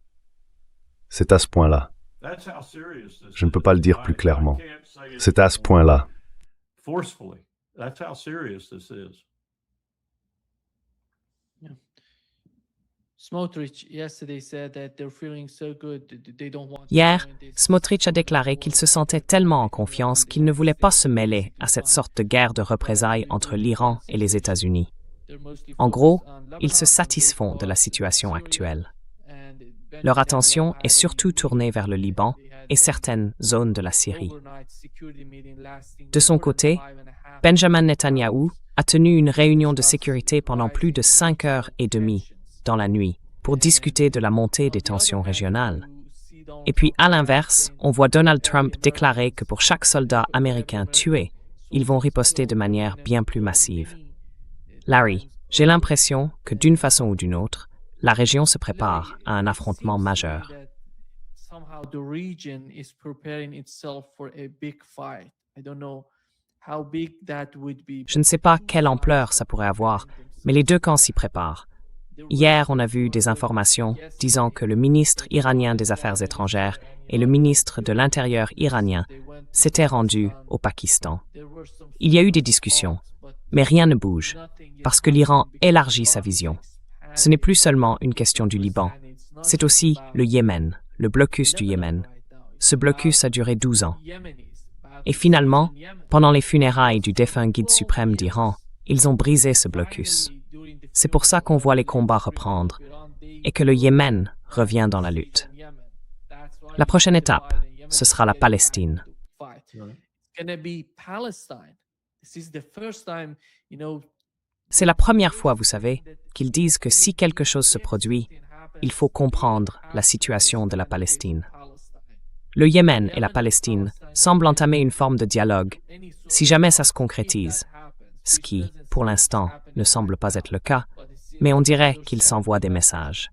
C'est à ce point-là. Je ne peux pas le dire plus clairement. C'est à ce point-là. Hier, Smotrich a déclaré qu'il se sentait tellement en confiance qu'il ne voulait pas se mêler à cette sorte de guerre de représailles entre l'Iran et les États-Unis. En gros, ils se satisfont de la situation actuelle. Leur attention est surtout tournée vers le Liban et certaines zones de la Syrie. De son côté, Benjamin Netanyahou a tenu une réunion de sécurité pendant plus de 5h30 dans la nuit pour discuter de la montée des tensions régionales. Et puis, à l'inverse, on voit Donald Trump déclarer que pour chaque soldat américain tué, ils vont riposter de manière bien plus massive. Larry, j'ai l'impression que d'une façon ou d'une autre, la région se prépare à un affrontement majeur. Je ne sais pas quelle ampleur ça pourrait avoir, mais les deux camps s'y préparent. Hier, on a vu des informations disant que le ministre iranien des Affaires étrangères et le ministre de l'Intérieur iranien s'étaient rendus au Pakistan. Il y a eu des discussions, mais rien ne bouge, parce que l'Iran élargit sa vision. Ce n'est plus seulement une question du Liban, c'est aussi le Yémen, le blocus du Yémen. Ce blocus a duré 12 ans. Et finalement, pendant les funérailles du défunt guide suprême d'Iran, ils ont brisé ce blocus. C'est pour ça qu'on voit les combats reprendre et que le Yémen revient dans la lutte. La prochaine étape, ce sera la Palestine. C'est la première fois, vous savez, qu'ils disent que si quelque chose se produit, il faut comprendre la situation de la Palestine. Le Yémen et la Palestine semblent entamer une forme de dialogue, si jamais ça se concrétise, ce qui, pour l'instant, ne semble pas être le cas, mais on dirait qu'ils s'envoient des messages.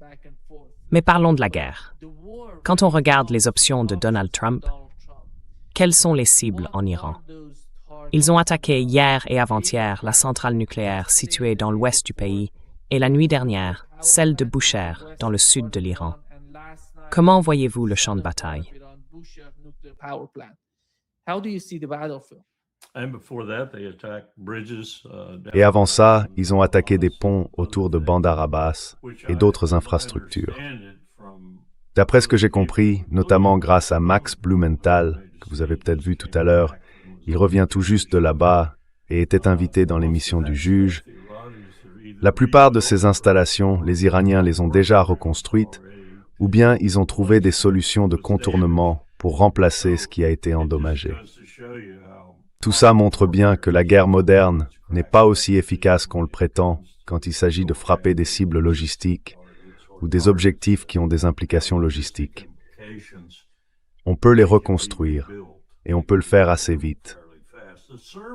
Mais parlons de la guerre. Quand on regarde les options de Donald Trump, quelles sont les cibles en Iran? Ils ont attaqué hier et avant-hier la centrale nucléaire située dans l'ouest du pays et la nuit dernière, celle de Bushehr dans le sud de l'Iran. Comment voyez-vous le champ de bataille? Et avant ça, ils ont attaqué des ponts autour de Bandar Abbas et d'autres infrastructures. D'après ce que j'ai compris, notamment grâce à Max Blumenthal, que vous avez peut-être vu tout à l'heure, il revient tout juste de là-bas et était invité dans l'émission du juge. La plupart de ces installations, les Iraniens les ont déjà reconstruites, ou bien ils ont trouvé des solutions de contournement pour remplacer ce qui a été endommagé. Tout ça montre bien que la guerre moderne n'est pas aussi efficace qu'on le prétend quand il s'agit de frapper des cibles logistiques ou des objectifs qui ont des implications logistiques. On peut les reconstruire et on peut le faire assez vite.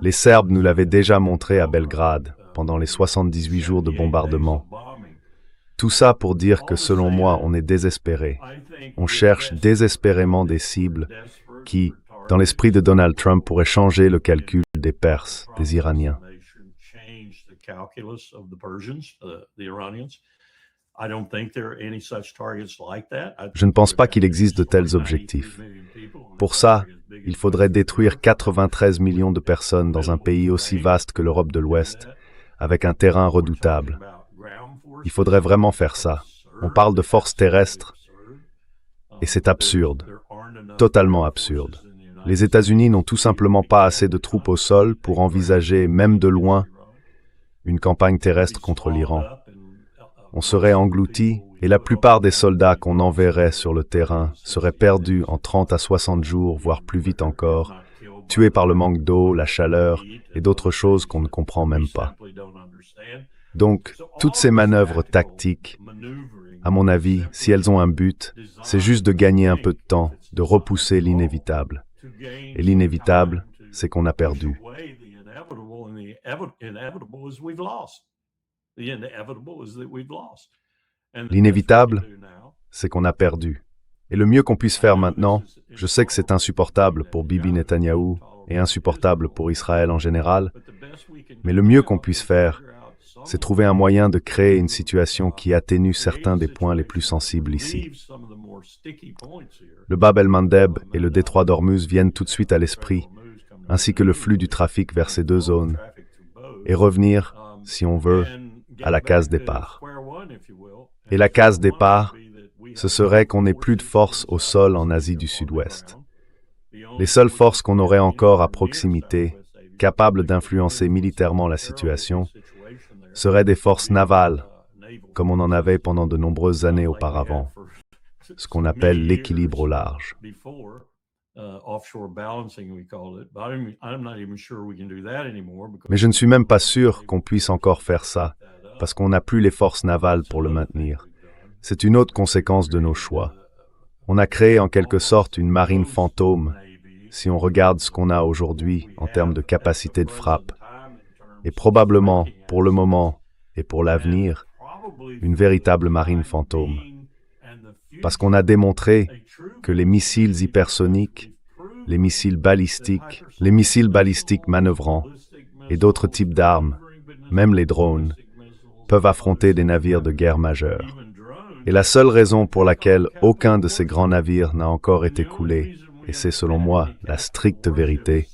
Les Serbes nous l'avaient déjà montré à Belgrade pendant les 78 jours de bombardement. Tout ça pour dire que selon moi, on est désespéré. On cherche désespérément des cibles qui, dans l'esprit de Donald Trump, pourraient changer le calcul des Perses, des Iraniens. Je ne pense pas qu'il existe de tels objectifs. Pour ça, il faudrait détruire 93 millions de personnes dans un pays aussi vaste que l'Europe de l'Ouest, avec un terrain redoutable. Il faudrait vraiment faire ça. On parle de force terrestre, et c'est absurde, totalement absurde. Les États-Unis n'ont tout simplement pas assez de troupes au sol pour envisager, même de loin, une campagne terrestre contre l'Iran. On serait engloutis et la plupart des soldats qu'on enverrait sur le terrain seraient perdus en 30 à 60 jours, voire plus vite encore, tués par le manque d'eau, la chaleur et d'autres choses qu'on ne comprend même pas. Donc, toutes ces manœuvres tactiques, à mon avis, si elles ont un but, c'est juste de gagner un peu de temps, de repousser l'inévitable. Et l'inévitable, c'est qu'on a perdu. L'inévitable, c'est qu'on a perdu. Et le mieux qu'on puisse faire maintenant, je sais que c'est insupportable pour Bibi Netanyahou et insupportable pour Israël en général, mais le mieux qu'on puisse faire, c'est trouver un moyen de créer une situation qui atténue certains des points les plus sensibles ici. Le Bab el-Mandeb et le détroit d'Ormuz viennent tout de suite à l'esprit, ainsi que le flux du trafic vers ces deux zones, et revenir, si on veut, à la case départ. Et la case départ, ce serait qu'on n'ait plus de force au sol en Asie du Sud-Ouest. Les seules forces qu'on aurait encore à proximité, capables d'influencer militairement la situation, seraient des forces navales, comme on en avait pendant de nombreuses années auparavant, ce qu'on appelle l'équilibre au large. Mais je ne suis même pas sûr qu'on puisse encore faire ça, parce qu'on n'a plus les forces navales pour le maintenir. C'est une autre conséquence de nos choix. On a créé en quelque sorte une marine fantôme, si on regarde ce qu'on a aujourd'hui en termes de capacité de frappe, et probablement, pour le moment et pour l'avenir, une véritable marine fantôme. Parce qu'on a démontré que les missiles hypersoniques, les missiles balistiques manœuvrants et d'autres types d'armes, même les drones, peuvent affronter des navires de guerre majeurs. Et la seule raison pour laquelle aucun de ces grands navires n'a encore été coulé, et c'est selon moi la stricte vérité,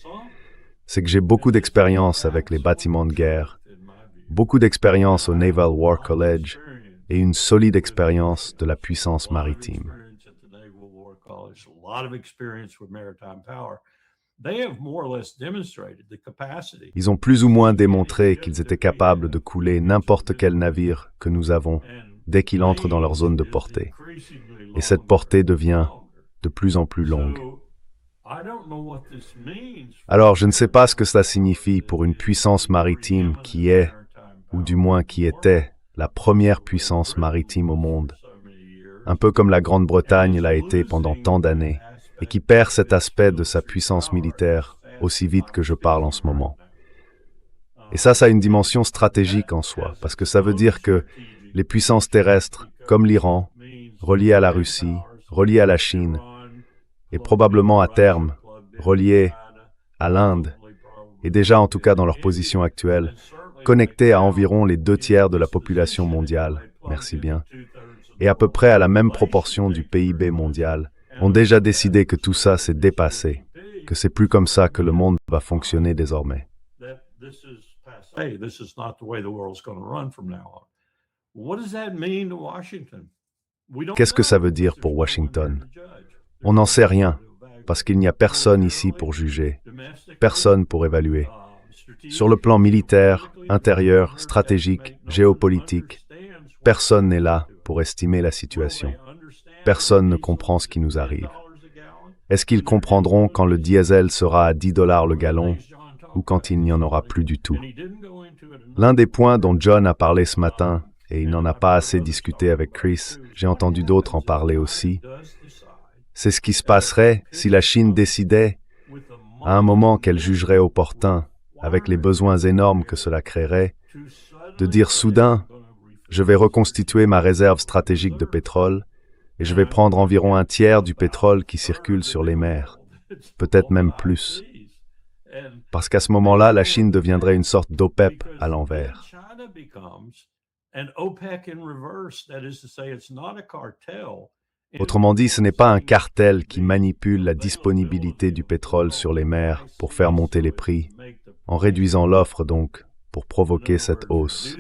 c'est que j'ai beaucoup d'expérience avec les bâtiments de guerre, beaucoup d'expérience au Naval War College et une solide expérience de la puissance maritime. Ils ont plus ou moins démontré qu'ils étaient capables de couler n'importe quel navire que nous avons dès qu'il entre dans leur zone de portée. Et cette portée devient de plus en plus longue. Alors, je ne sais pas ce que cela signifie pour une puissance maritime qui est, ou du moins qui était, la première puissance maritime au monde, un peu comme la Grande-Bretagne l'a été pendant tant d'années, et qui perd cet aspect de sa puissance militaire aussi vite que je parle en ce moment. Et ça a une dimension stratégique en soi, parce que ça veut dire que les puissances terrestres, comme l'Iran, reliées à la Russie, reliées à la Chine, et probablement à terme, reliées à l'Inde, et déjà en tout cas dans leur position actuelle, connectées à environ les 2/3 de la population mondiale, merci bien, et à peu près à la même proportion du PIB mondial, ont déjà décidé que tout ça s'est dépassé, que c'est plus comme ça que le monde va fonctionner désormais. Qu'est-ce que ça veut dire pour Washington? On n'en sait rien, parce qu'il n'y a personne ici pour juger, personne pour évaluer. Sur le plan militaire, intérieur, stratégique, géopolitique, personne n'est là pour estimer la situation. Personne ne comprend ce qui nous arrive. Est-ce qu'ils comprendront quand le diesel sera à $10 le gallon ou quand il n'y en aura plus du tout? L'un des points dont John a parlé ce matin, et il n'en a pas assez discuté avec Chris, j'ai entendu d'autres en parler aussi, c'est ce qui se passerait si la Chine décidait, à un moment qu'elle jugerait opportun, avec les besoins énormes que cela créerait, de dire soudain, je vais reconstituer ma réserve stratégique de pétrole et je vais prendre environ 1/3 du pétrole qui circule sur les mers, peut-être même plus. Parce qu'à ce moment-là, la Chine deviendrait une sorte d'OPEP à l'envers. Autrement dit, ce n'est pas un cartel qui manipule la disponibilité du pétrole sur les mers pour faire monter les prix, en réduisant l'offre donc, pour provoquer cette hausse.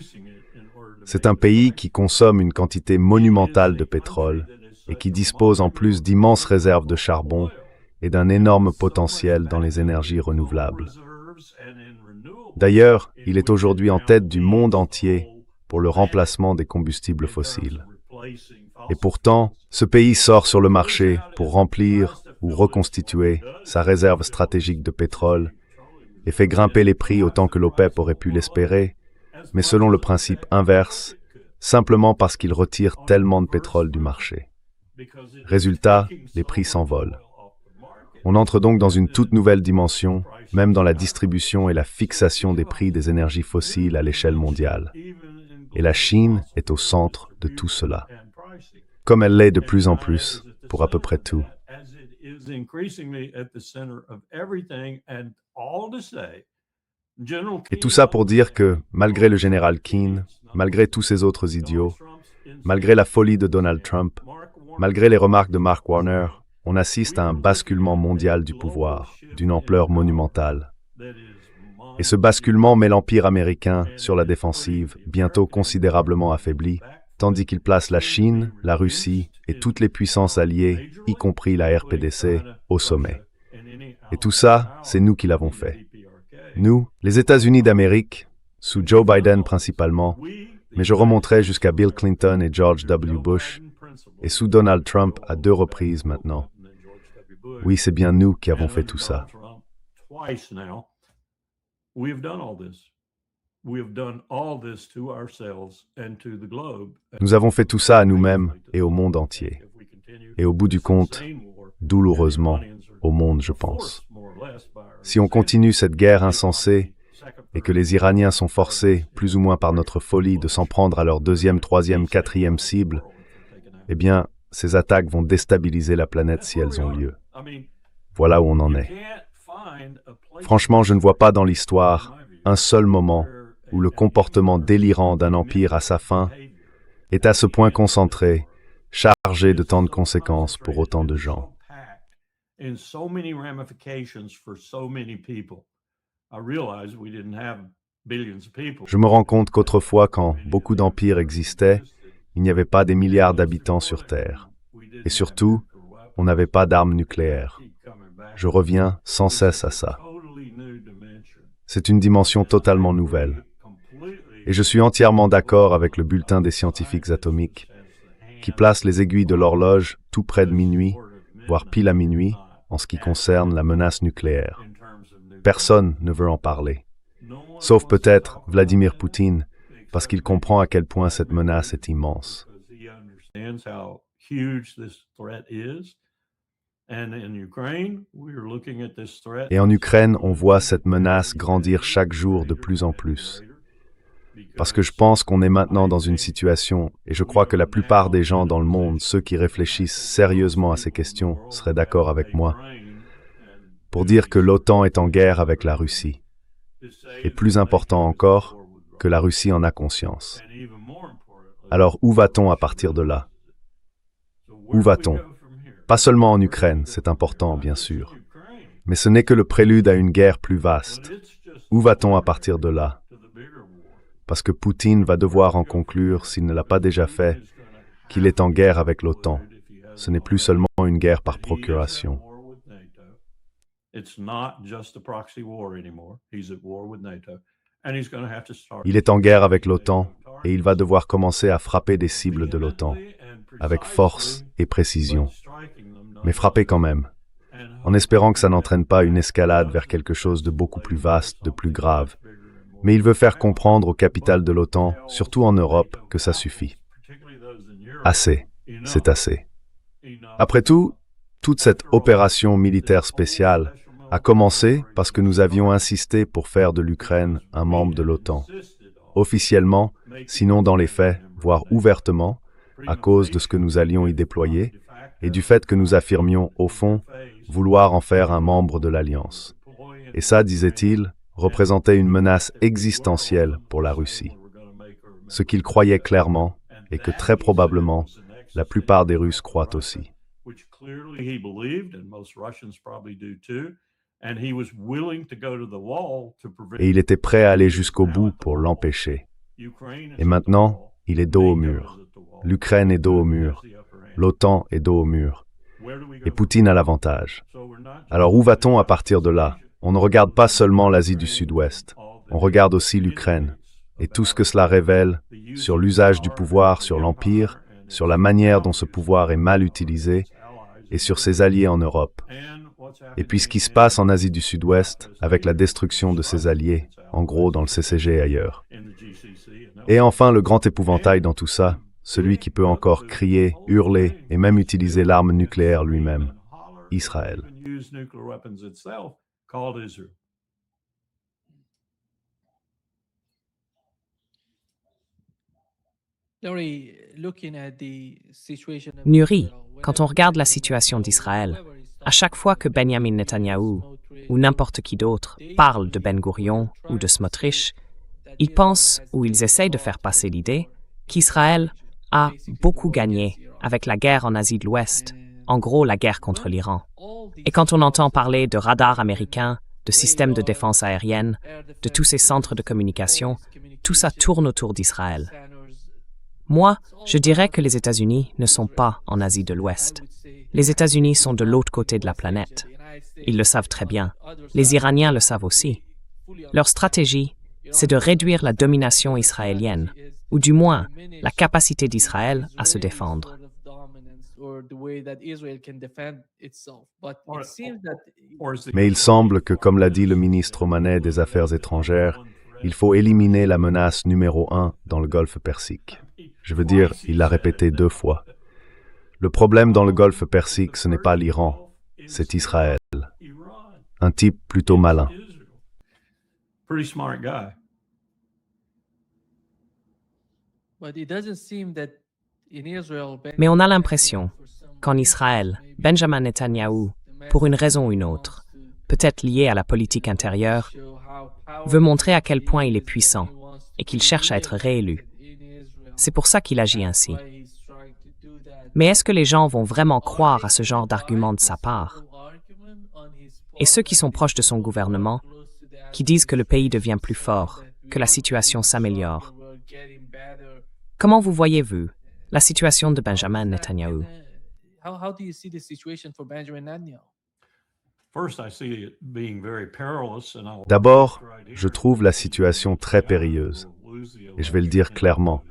C'est un pays qui consomme une quantité monumentale de pétrole et qui dispose en plus d'immenses réserves de charbon et d'un énorme potentiel dans les énergies renouvelables. D'ailleurs, il est aujourd'hui en tête du monde entier pour le remplacement des combustibles fossiles. Et pourtant, ce pays sort sur le marché pour remplir ou reconstituer sa réserve stratégique de pétrole et fait grimper les prix autant que l'OPEP aurait pu l'espérer, mais selon le principe inverse, simplement parce qu'il retire tellement de pétrole du marché. Résultat, les prix s'envolent. On entre donc dans une toute nouvelle dimension, même dans la distribution et la fixation des prix des énergies fossiles à l'échelle mondiale. Et la Chine est au centre de tout cela, comme elle l'est de plus en plus pour à peu près tout. Et tout ça pour dire que, malgré le général Keane, malgré tous ces autres idiots, malgré la folie de Donald Trump, malgré les remarques de Mark Warner, on assiste à un basculement mondial du pouvoir, d'une ampleur monumentale. Et ce basculement met l'Empire américain sur la défensive, bientôt considérablement affaibli, tandis qu'il place la Chine, la Russie et toutes les puissances alliées, y compris la RPDC, au sommet. Et tout ça, c'est nous qui l'avons fait. Nous, les États-Unis d'Amérique, sous Joe Biden principalement, mais je remonterai jusqu'à Bill Clinton et George W. Bush, et sous Donald Trump à 2 reprises maintenant. Oui, c'est bien nous qui avons fait tout ça. Nous avons fait tout ça à nous-mêmes et au monde entier. Et au bout du compte, douloureusement, au monde, je pense. Si on continue cette guerre insensée et que les Iraniens sont forcés, plus ou moins par notre folie, de s'en prendre à leur 2e, 3e, 4e cible, eh bien, ces attaques vont déstabiliser la planète si elles ont lieu. Voilà où on en est. Franchement, je ne vois pas dans l'histoire un seul moment où le comportement délirant d'un empire à sa fin est à ce point concentré, chargé de tant de conséquences pour autant de gens. Je me rends compte qu'autrefois, quand beaucoup d'empires existaient, il n'y avait pas des milliards d'habitants sur Terre. Et surtout, on n'avait pas d'armes nucléaires. Je reviens sans cesse à ça. C'est une dimension totalement nouvelle. Et je suis entièrement d'accord avec le bulletin des scientifiques atomiques, qui place les aiguilles de l'horloge tout près de minuit, voire pile à minuit, en ce qui concerne la menace nucléaire. Personne ne veut en parler. Sauf peut-être Vladimir Poutine, parce qu'il comprend à quel point cette menace est immense. Et en Ukraine, on voit cette menace grandir chaque jour de plus en plus. Parce que je pense qu'on est maintenant dans une situation, et je crois que la plupart des gens dans le monde, ceux qui réfléchissent sérieusement à ces questions, seraient d'accord avec moi, pour dire que l'OTAN est en guerre avec la Russie. Et plus important encore, que la Russie en a conscience. Alors où va-t-on à partir de là? Où va-t-on? Pas seulement en Ukraine, c'est important bien sûr, mais ce n'est que le prélude à une guerre plus vaste. Où va-t-on à partir de là? Parce que Poutine va devoir en conclure, s'il ne l'a pas déjà fait, qu'il est en guerre avec l'OTAN. Ce n'est plus seulement une guerre par procuration. Il est en guerre avec l'OTAN et il va devoir commencer à frapper des cibles de l'OTAN, avec force et précision. Mais frapper quand même, en espérant que ça n'entraîne pas une escalade vers quelque chose de beaucoup plus vaste, de plus grave. Mais il veut faire comprendre aux capitales de l'OTAN, surtout en Europe, que ça suffit. Assez, c'est assez. Après tout, toute cette opération militaire spéciale a commencé parce que nous avions insisté pour faire de l'Ukraine un membre de l'OTAN. Officiellement, sinon dans les faits, voire ouvertement, à cause de ce que nous allions y déployer, et du fait que nous affirmions, au fond, vouloir en faire un membre de l'Alliance. Et ça, disait-il, représentait une menace existentielle pour la Russie. ce qu'il croyait clairement et que très probablement la plupart des Russes croient aussi. Et il était prêt à aller jusqu'au bout pour l'empêcher. Et maintenant, il est dos au mur. L'Ukraine est dos au mur. L'OTAN est dos au mur. Et Poutine a l'avantage. Alors où va-t-on à partir de là? On ne regarde pas seulement l'Asie du Sud-Ouest. On regarde aussi l'Ukraine. Et tout ce que cela révèle sur l'usage du pouvoir, sur l'Empire, sur la manière dont ce pouvoir est mal utilisé, et sur ses alliés en Europe. Et puis ce qui se passe en Asie du Sud-Ouest, avec la destruction de ses alliés, en gros dans le CCG et ailleurs. Et enfin le grand épouvantail dans tout ça, celui qui peut encore crier, hurler et même utiliser l'arme nucléaire lui-même, Israël. Nuri, quand on regarde la situation d'Israël, à chaque fois que Benjamin Netanyahou ou n'importe qui d'autre parle de Ben Gurion ou de Smotrich, ils pensent ou ils essayent de faire passer l'idée qu'Israël a beaucoup gagné avec la guerre en Asie de l'Ouest, en gros la guerre contre l'Iran. Et quand on entend parler de radars américains, de systèmes de défense aérienne, de tous ces centres de communication, tout ça tourne autour d'Israël. Moi, je dirais que les États-Unis ne sont pas en Asie de l'Ouest. Les États-Unis sont de l'autre côté de la planète. Ils le savent très bien. Les Iraniens le savent aussi. Leur stratégie, c'est de réduire la domination israélienne, ou du moins la capacité d'Israël à se défendre. Mais il semble que, comme l'a dit le ministre omanais des Affaires étrangères, il faut éliminer la menace numéro 1 dans le Golfe Persique. Je veux dire, il l'a répété 2 fois. Le problème dans le Golfe Persique, ce n'est pas l'Iran, c'est Israël. Un type plutôt malin. Mais on a l'impression qu'en Israël, Benjamin Netanyahou, pour une raison ou une autre, peut-être liée à la politique intérieure, veut montrer à quel point il est puissant et qu'il cherche à être réélu. C'est pour ça qu'il agit ainsi. Mais est-ce que les gens vont vraiment croire à ce genre d'argument de sa part? Et ceux qui sont proches de son gouvernement, qui disent que le pays devient plus fort, que la situation s'améliore. Comment vous voyez-vous la situation de Benjamin Netanyahou? D'abord, je trouve la situation très périlleuse. Et je vais le dire clairement.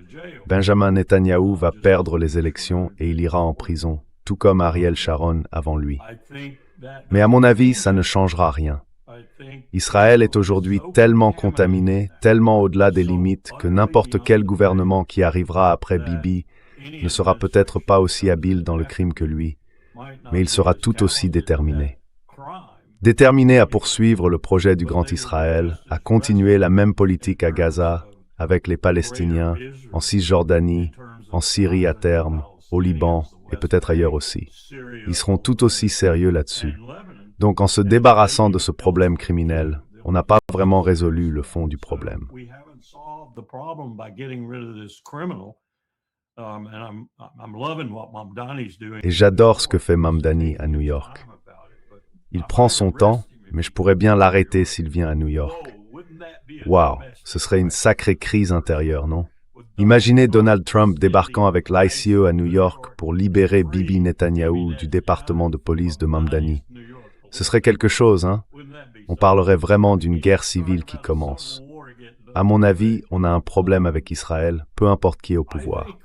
Benjamin Netanyahou va perdre les élections et il ira en prison, tout comme Ariel Sharon avant lui. Mais à mon avis, ça ne changera rien. Israël est aujourd'hui tellement contaminé, tellement au-delà des limites, que n'importe quel gouvernement qui arrivera après Bibi ne sera peut-être pas aussi habile dans le crime que lui, mais il sera tout aussi déterminé. Déterminé à poursuivre le projet du Grand Israël, à continuer la même politique à Gaza, avec les Palestiniens, en Cisjordanie, en Syrie à terme, au Liban et peut-être ailleurs aussi. Ils seront tout aussi sérieux là-dessus. Donc en se débarrassant de ce problème criminel, on n'a pas vraiment résolu le fond du problème. Et j'adore ce que fait Mamdani à New York. Il prend son temps, mais je pourrais bien l'arrêter s'il vient à New York. Waouh, ce serait une sacrée crise intérieure, non? Imaginez Donald Trump débarquant avec l'ICE à New York pour libérer Bibi Netanyahou du département de police de Mamdani. Ce serait quelque chose, hein? On parlerait vraiment d'une guerre civile qui commence. À mon avis, on a un problème avec Israël, peu importe qui est au pouvoir.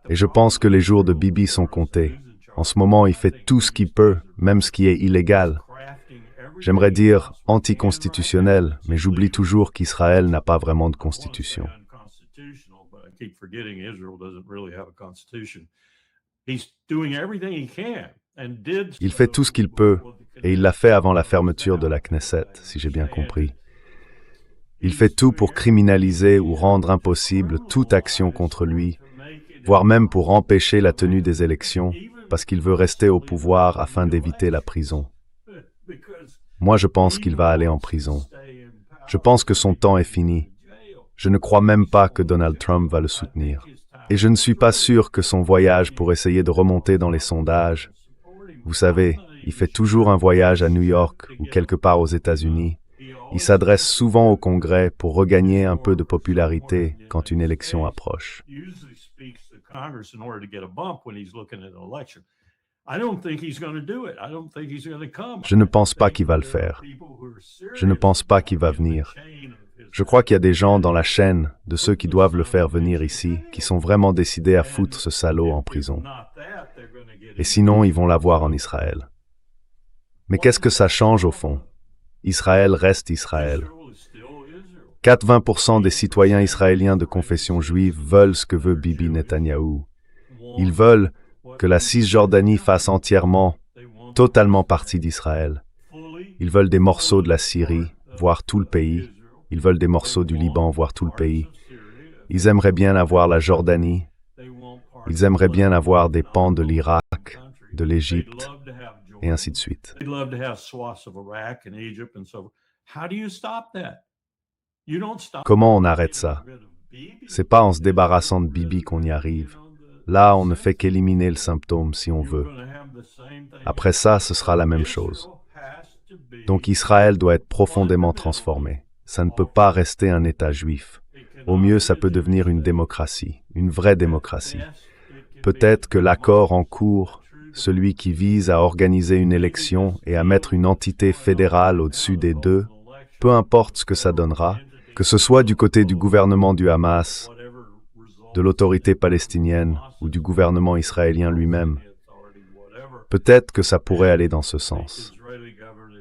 Et je pense que les jours de Bibi sont comptés. En ce moment, il fait tout ce qu'il peut, même ce qui est illégal. J'aimerais dire anticonstitutionnel, mais j'oublie toujours qu'Israël n'a pas vraiment de constitution. Il fait tout ce qu'il peut, et il l'a fait avant la fermeture de la Knesset, si j'ai bien compris. Il fait tout pour criminaliser ou rendre impossible toute action contre lui, voire même pour empêcher la tenue des élections, parce qu'il veut rester au pouvoir afin d'éviter la prison. Moi, je pense qu'il va aller en prison. Je pense que son temps est fini. Je ne crois même pas que Donald Trump va le soutenir. Et je ne suis pas sûr que son voyage pour essayer de remonter dans les sondages, vous savez, il fait toujours un voyage à New York ou quelque part aux États-Unis. Il s'adresse souvent au Congrès pour regagner un peu de popularité quand une élection approche. Je ne pense pas qu'il va le faire. Je ne pense pas qu'il va venir. Je crois qu'il y a des gens dans la chaîne de ceux qui doivent le faire venir ici, qui sont vraiment décidés à foutre ce salaud en prison. Et sinon, ils vont l'avoir en Israël. Mais qu'est-ce que ça change au fond? Israël reste Israël. 80% des citoyens israéliens de confession juive veulent ce que veut Bibi Netanyahou. Ils veulent que la Cisjordanie fasse entièrement, totalement partie d'Israël. Ils veulent des morceaux de la Syrie, voire tout le pays. Ils veulent des morceaux du Liban, voire tout le pays. Ils aimeraient bien avoir la Jordanie. Ils aimeraient bien avoir des pans de l'Irak, de l'Égypte, et ainsi de suite. Comment on arrête ça? C'est pas en se débarrassant de Bibi qu'on y arrive. Là, on ne fait qu'éliminer le symptôme si on veut. Après ça, ce sera la même chose. Donc Israël doit être profondément transformé. Ça ne peut pas rester un État juif. Au mieux, ça peut devenir une démocratie, une vraie démocratie. Peut-être que l'accord en cours, celui qui vise à organiser une élection et à mettre une entité fédérale au-dessus des deux, peu importe ce que ça donnera, que ce soit du côté du gouvernement du Hamas, de l'autorité palestinienne ou du gouvernement israélien lui-même, peut-être que ça pourrait aller dans ce sens.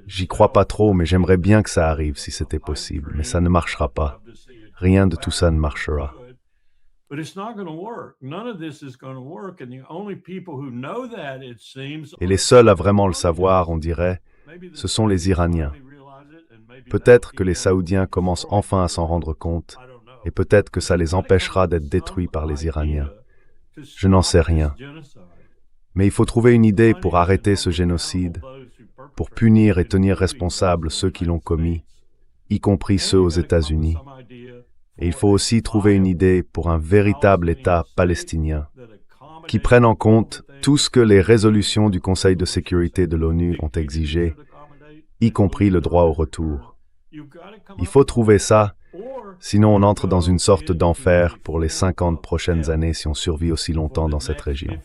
J'y crois pas trop, mais j'aimerais bien que ça arrive si c'était possible, mais ça ne marchera pas. Rien de tout ça ne marchera. Et les seuls à vraiment le savoir, on dirait, ce sont les Iraniens. Peut-être que les Saoudiens commencent enfin à s'en rendre compte, et peut-être que ça les empêchera d'être détruits par les Iraniens. Je n'en sais rien. Mais il faut trouver une idée pour arrêter ce génocide, pour punir et tenir responsables ceux qui l'ont commis, y compris ceux aux États-Unis. Et il faut aussi trouver une idée pour un véritable État palestinien, qui prenne en compte tout ce que les résolutions du Conseil de sécurité de l'ONU ont exigé, y compris le droit au retour. Il faut trouver ça, sinon on entre dans une sorte d'enfer pour les 50 prochaines années si on survit aussi longtemps dans cette région.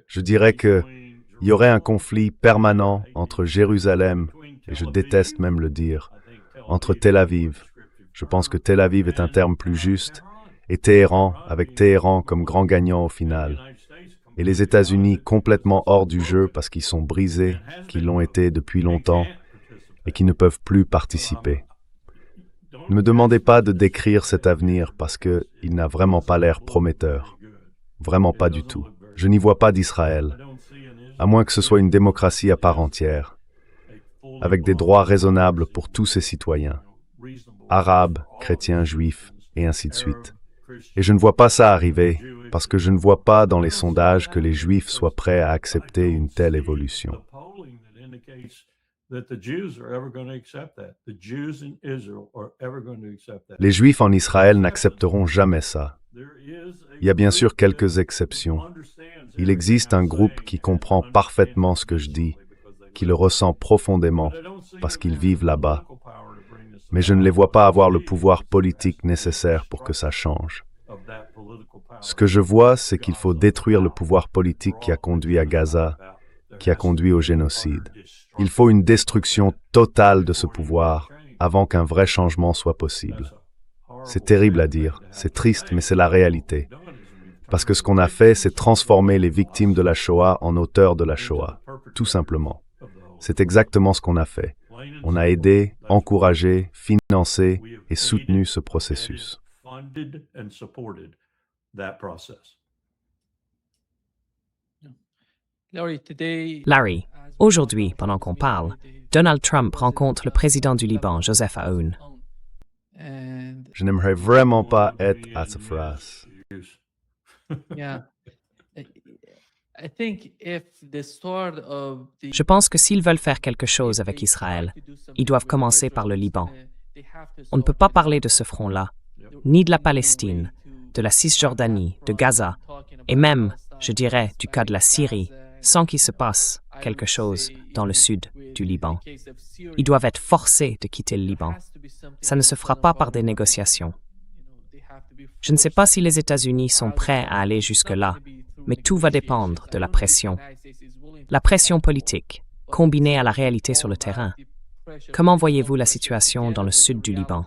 Je dirais qu'il y aurait un conflit permanent entre Jérusalem, et je déteste même le dire, entre Tel Aviv. Je pense que Tel Aviv est un terme plus juste, et Téhéran, avec Téhéran comme grand gagnant au final. Et les États-Unis complètement hors du jeu parce qu'ils sont brisés, qu'ils l'ont été depuis longtemps, et qui ne peuvent plus participer. Ne me demandez pas de décrire cet avenir parce qu'il n'a vraiment pas l'air prometteur. Vraiment pas du tout. Je n'y vois pas d'Israël, à moins que ce soit une démocratie à part entière, avec des droits raisonnables pour tous ses citoyens, arabes, chrétiens, juifs, et ainsi de suite. Et je ne vois pas ça arriver, parce que je ne vois pas dans les sondages que les Juifs soient prêts à accepter une telle évolution. Les Juifs en Israël n'accepteront jamais ça. Il y a bien sûr quelques exceptions. Il existe un groupe qui comprend parfaitement ce que je dis, qui le ressent profondément, parce qu'ils vivent là-bas. Mais je ne les vois pas avoir le pouvoir politique nécessaire pour que ça change. Ce que je vois, c'est qu'il faut détruire le pouvoir politique qui a conduit à Gaza, qui a conduit au génocide. Il faut une destruction totale de ce pouvoir avant qu'un vrai changement soit possible. C'est terrible à dire, c'est triste, mais c'est la réalité. Parce que ce qu'on a fait, c'est transformer les victimes de la Shoah en auteurs de la Shoah, tout simplement. C'est exactement ce qu'on a fait. On a aidé, encouragé, financé et soutenu ce processus. Larry, aujourd'hui, pendant qu'on parle, Donald Trump rencontre le président du Liban, Joseph Aoun. Je n'aimerais vraiment pas être à sa phrase. Je pense que s'ils veulent faire quelque chose avec Israël, ils doivent commencer par le Liban. On ne peut pas parler de ce front-là, ni de la Palestine, de la Cisjordanie, de Gaza, et même, je dirais, du cas de la Syrie, sans qu'il se passe quelque chose dans le sud du Liban. Ils doivent être forcés de quitter le Liban. Ça ne se fera pas par des négociations. Je ne sais pas si les États-Unis sont prêts à aller jusque-là, mais tout va dépendre de la pression. La pression politique, combinée à la réalité sur le terrain. Comment voyez-vous la situation dans le sud du Liban?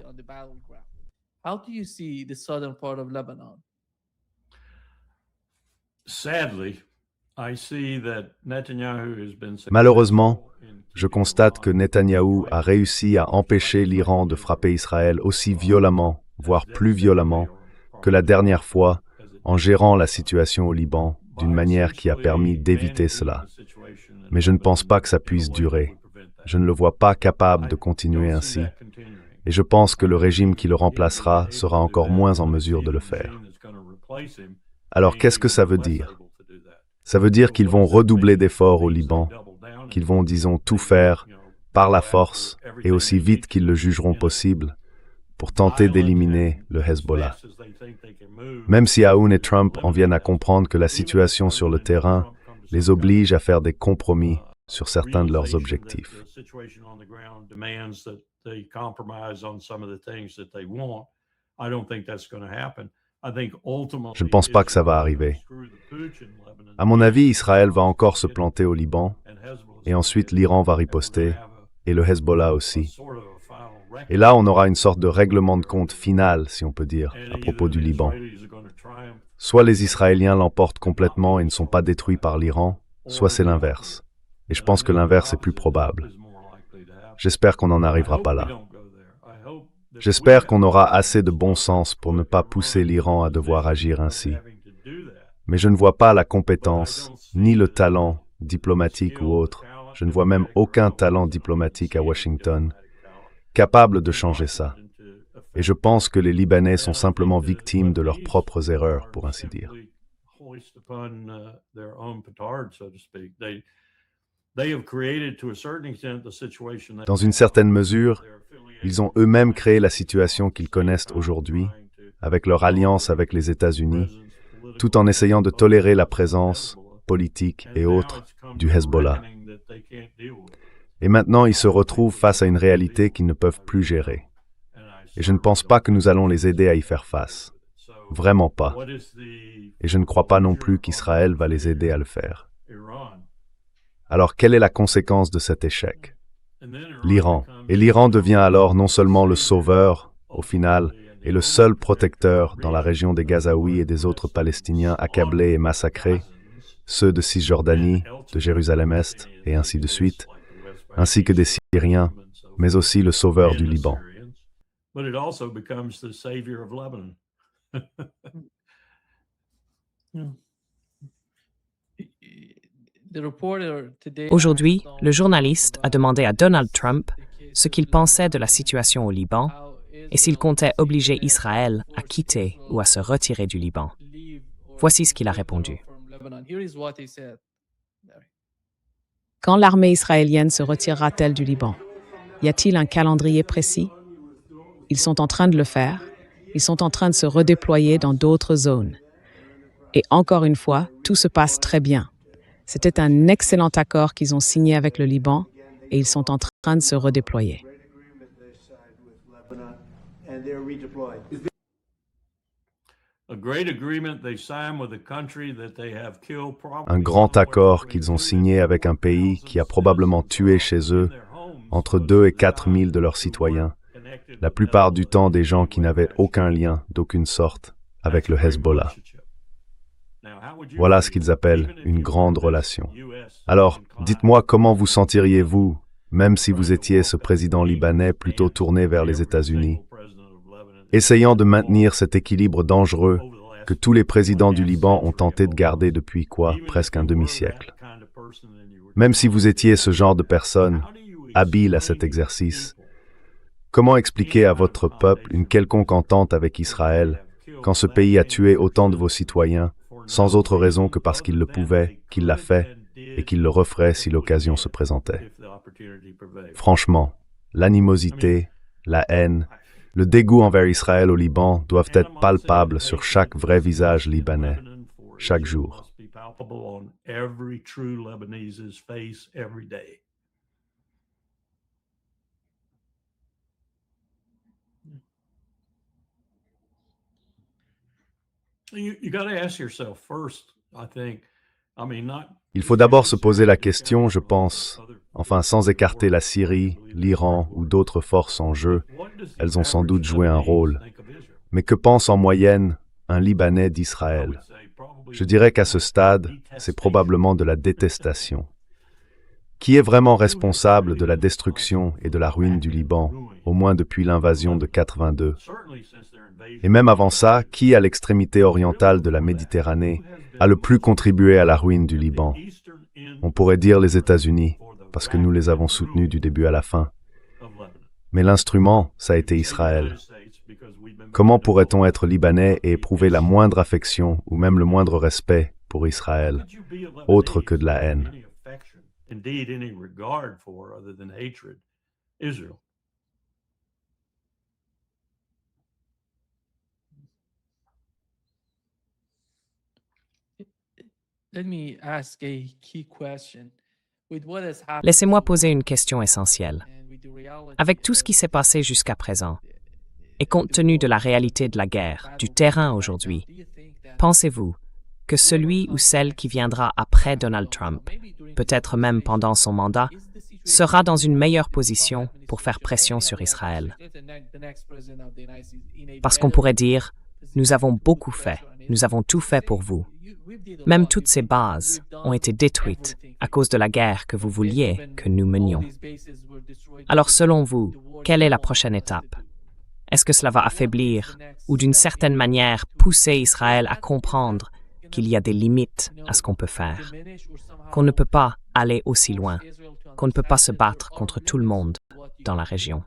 Malheureusement, je constate que Netanyahou a réussi à empêcher l'Iran de frapper Israël aussi violemment, voire plus violemment, que la dernière fois, en gérant la situation au Liban d'une manière qui a permis d'éviter cela. Mais je ne pense pas que ça puisse durer. Je ne le vois pas capable de continuer ainsi. Et je pense que le régime qui le remplacera sera encore moins en mesure de le faire. Alors qu'est-ce que ça veut dire? Ça veut dire qu'ils vont redoubler d'efforts au Liban, qu'ils vont, disons, tout faire par la force et aussi vite qu'ils le jugeront possible pour tenter d'éliminer le Hezbollah. Même si Aoun et Trump en viennent à comprendre que la situation sur le terrain les oblige à faire des compromis sur certains de leurs objectifs. Je ne pense pas que ça va arriver. À mon avis, Israël va encore se planter au Liban, et ensuite l'Iran va riposter, et le Hezbollah aussi. Et là, on aura une sorte de règlement de compte final, si on peut dire, à propos du Liban. Soit les Israéliens l'emportent complètement et ne sont pas détruits par l'Iran, soit c'est l'inverse. Et je pense que l'inverse est plus probable. J'espère qu'on n'en arrivera pas là. J'espère qu'on aura assez de bon sens pour ne pas pousser l'Iran à devoir agir ainsi. Mais je ne vois pas la compétence, ni le talent diplomatique ou autre. Je ne vois même aucun talent diplomatique à Washington capable de changer ça. Et je pense que les Libanais sont simplement victimes de leurs propres erreurs, pour ainsi dire. Dans une certaine mesure, ils ont eux-mêmes créé la situation qu'ils connaissent aujourd'hui, avec leur alliance avec les États-Unis, tout en essayant de tolérer la présence politique et autres du Hezbollah. Et maintenant, ils se retrouvent face à une réalité qu'ils ne peuvent plus gérer. Et je ne pense pas que nous allons les aider à y faire face. Vraiment pas. Et je ne crois pas non plus qu'Israël va les aider à le faire. Alors, quelle est la conséquence de cet échec? L'Iran. Et l'Iran devient alors non seulement le sauveur, au final, et le seul protecteur dans la région des Gazaouis et des autres Palestiniens accablés et massacrés, ceux de Cisjordanie, de Jérusalem-Est, et ainsi de suite, ainsi que des Syriens, mais aussi le sauveur du Liban. Aujourd'hui, le journaliste a demandé à Donald Trump ce qu'il pensait de la situation au Liban et s'il comptait obliger Israël à quitter ou à se retirer du Liban. Voici ce qu'il a répondu. Quand l'armée israélienne se retirera-t-elle du Liban? Y a-t-il un calendrier précis? Ils sont en train de le faire. Ils sont en train de se redéployer dans d'autres zones. Et encore une fois, tout se passe très bien. C'était un excellent accord qu'ils ont signé avec le Liban et ils sont en train de se redéployer. Un grand accord qu'ils ont signé avec un pays qui a probablement tué chez eux entre 2 et 4 000 de leurs citoyens, la plupart du temps des gens qui n'avaient aucun lien d'aucune sorte avec le Hezbollah. Voilà ce qu'ils appellent une grande relation. Alors, dites-moi comment vous sentiriez-vous, même si vous étiez ce président libanais plutôt tourné vers les États-Unis, essayant de maintenir cet équilibre dangereux que tous les présidents du Liban ont tenté de garder depuis presque un demi-siècle. Même si vous étiez ce genre de personne, habile à cet exercice, comment expliquer à votre peuple une quelconque entente avec Israël quand ce pays a tué autant de vos citoyens sans autre raison que parce qu'il le pouvait, qu'il l'a fait, et qu'il le referait si l'occasion se présentait. Franchement, l'animosité, la haine, le dégoût envers Israël au Liban doivent être palpables sur chaque vrai visage libanais, chaque jour. Il faut d'abord se poser la question, je pense, enfin sans écarter la Syrie, l'Iran ou d'autres forces en jeu, elles ont sans doute joué un rôle. Mais que pense en moyenne un Libanais d'Israël? Je dirais qu'à ce stade, c'est probablement de la détestation. Qui est vraiment responsable de la destruction et de la ruine du Liban, au moins depuis l'invasion de 82? Et même avant ça, qui, à l'extrémité orientale de la Méditerranée, a le plus contribué à la ruine du Liban? On pourrait dire les États-Unis, parce que nous les avons soutenus du début à la fin. Mais l'instrument, ça a été Israël. Comment pourrait-on être libanais et éprouver la moindre affection ou même le moindre respect pour Israël, autre que de la haine? Laissez-moi poser une question essentielle. Avec tout ce qui s'est passé jusqu'à présent, et compte tenu de la réalité de la guerre, du terrain aujourd'hui, pensez-vous que celui ou celle qui viendra après Donald Trump, peut-être même pendant son mandat, sera dans une meilleure position pour faire pression sur Israël? Parce qu'on pourrait dire, nous avons beaucoup fait, nous avons tout fait pour vous. Même toutes ces bases ont été détruites à cause de la guerre que vous vouliez que nous menions. Alors selon vous, quelle est la prochaine étape? Est-ce que cela va affaiblir ou d'une certaine manière pousser Israël à comprendre qu'il y a des limites à ce qu'on peut faire, qu'on ne peut pas aller aussi loin, qu'on ne peut pas se battre contre tout le monde dans la région?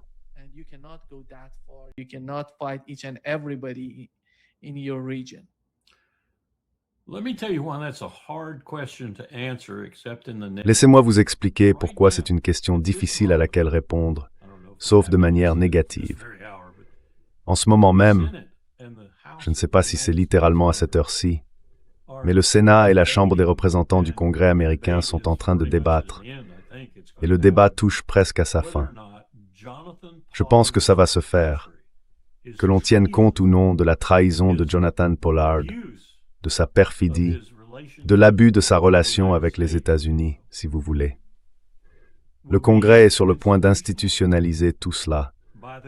Laissez-moi vous expliquer pourquoi c'est une question difficile à laquelle répondre, sauf de manière négative. En ce moment même, je ne sais pas si c'est littéralement à cette heure-ci, mais le Sénat et la Chambre des représentants du Congrès américain sont en train de débattre, et le débat touche presque à sa fin. Je pense que ça va se faire, que l'on tienne compte ou non de la trahison de Jonathan Pollard, de sa perfidie, de l'abus de sa relation avec les États-Unis, si vous voulez. Le Congrès est sur le point d'institutionnaliser tout cela,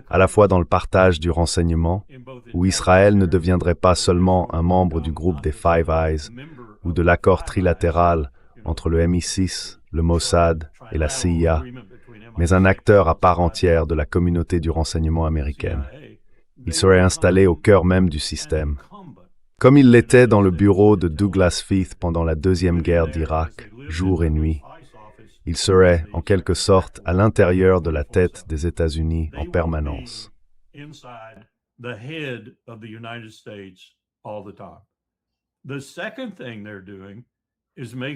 à la fois dans le partage du renseignement, où Israël ne deviendrait pas seulement un membre du groupe des Five Eyes ou de l'accord trilatéral entre le MI6, le Mossad et la CIA, mais un acteur à part entière de la communauté du renseignement américaine. Il serait installé au cœur même du système. Comme il l'était dans le bureau de Douglas Feith pendant la Deuxième Guerre d'Irak, jour et nuit, il serait, en quelque sorte, à l'intérieur de la tête des États-Unis en permanence.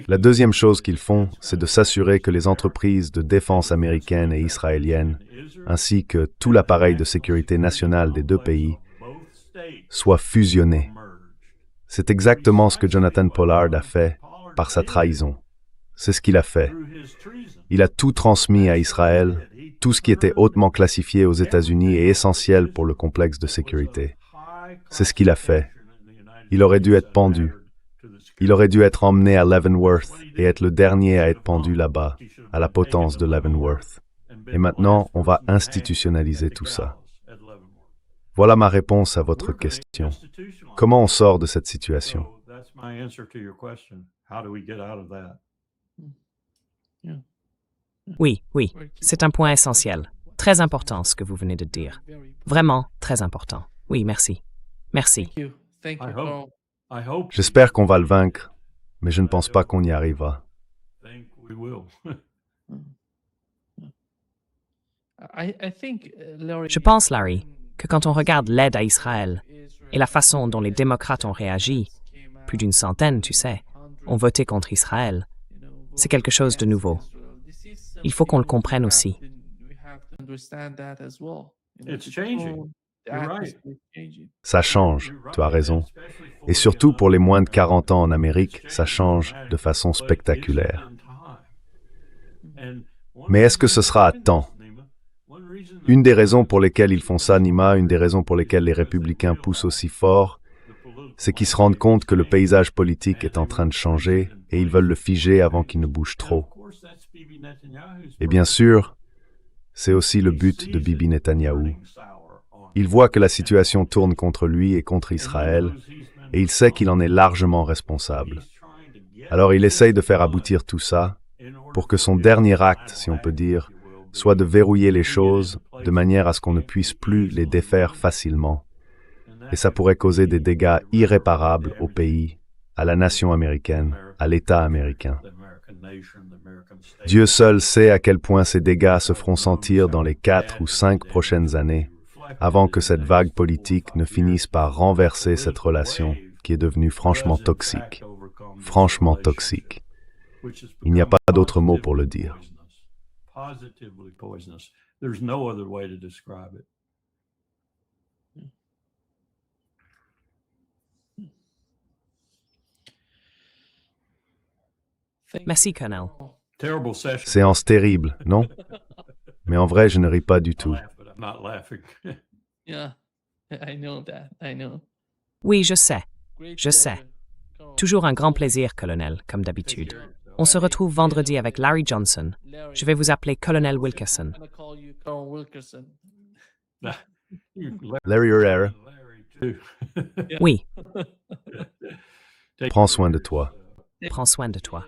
La deuxième chose qu'ils font, c'est de s'assurer que les entreprises de défense américaines et israéliennes, ainsi que tout l'appareil de sécurité nationale des deux pays, soient fusionnés. C'est exactement ce que Jonathan Pollard a fait par sa trahison. C'est ce qu'il a fait. Il a tout transmis à Israël, tout ce qui était hautement classifié aux États-Unis et essentiel pour le complexe de sécurité. C'est ce qu'il a fait. Il aurait dû être pendu. Il aurait dû être emmené à Leavenworth et être le dernier à être pendu là-bas, à la potence de Leavenworth. Et maintenant, on va institutionnaliser tout ça. Voilà ma réponse à votre question. Comment on sort de cette situation? Oui, c'est un point essentiel. Très important ce que vous venez de dire. Vraiment très important. Oui, merci. Merci. J'espère qu'on va le vaincre, mais je ne pense pas qu'on y arrivera. Je pense, Larry, que quand on regarde l'aide à Israël et la façon dont les démocrates ont réagi, plus d'une centaine, tu sais, ont voté contre Israël. C'est quelque chose de nouveau. Il faut qu'on le comprenne aussi. It's changing. You're right. Ça change, tu as raison. Et surtout pour les moins de 40 ans en Amérique, ça change de façon spectaculaire. Mais est-ce que ce sera à temps? Une des raisons pour lesquelles ils font ça, Nima, une des raisons pour lesquelles les républicains poussent aussi fort, c'est qu'ils se rendent compte que le paysage politique est en train de changer et ils veulent le figer avant qu'il ne bouge trop. Et bien sûr, c'est aussi le but de Bibi Netanyahou. Il voit que la situation tourne contre lui et contre Israël, et il sait qu'il en est largement responsable. Alors il essaye de faire aboutir tout ça pour que son dernier acte, si on peut dire, soit de verrouiller les choses de manière à ce qu'on ne puisse plus les défaire facilement. Et ça pourrait causer des dégâts irréparables au pays, à la nation américaine, à l'État américain. Dieu seul sait à quel point ces dégâts se feront sentir dans les 4 ou 5 prochaines années, avant que cette vague politique ne finisse par renverser cette relation qui est devenue franchement toxique. Franchement toxique. Il n'y a pas d'autre mot pour le dire. Positively poisonous. There's no other way to describe it. Merci, Colonel. Terrible session. Séance terrible, non? Mais en vrai, je ne ris pas du tout. Laugh, but I'm not laughing. Yeah, I know that. I know. Oui, je sais. Great Je job, sais. Colonel. Toujours un grand plaisir, colonel, comme d'habitude. On se retrouve vendredi avec Larry Johnson. Larry. Je vais vous appeler Colonel Wilkerson. I'm gonna call you Colonel Wilkerson. Larry Herrera, Larry, too. Oui, prends soin de toi. prends soin de toi.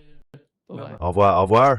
Bye-bye. Au revoir, au revoir.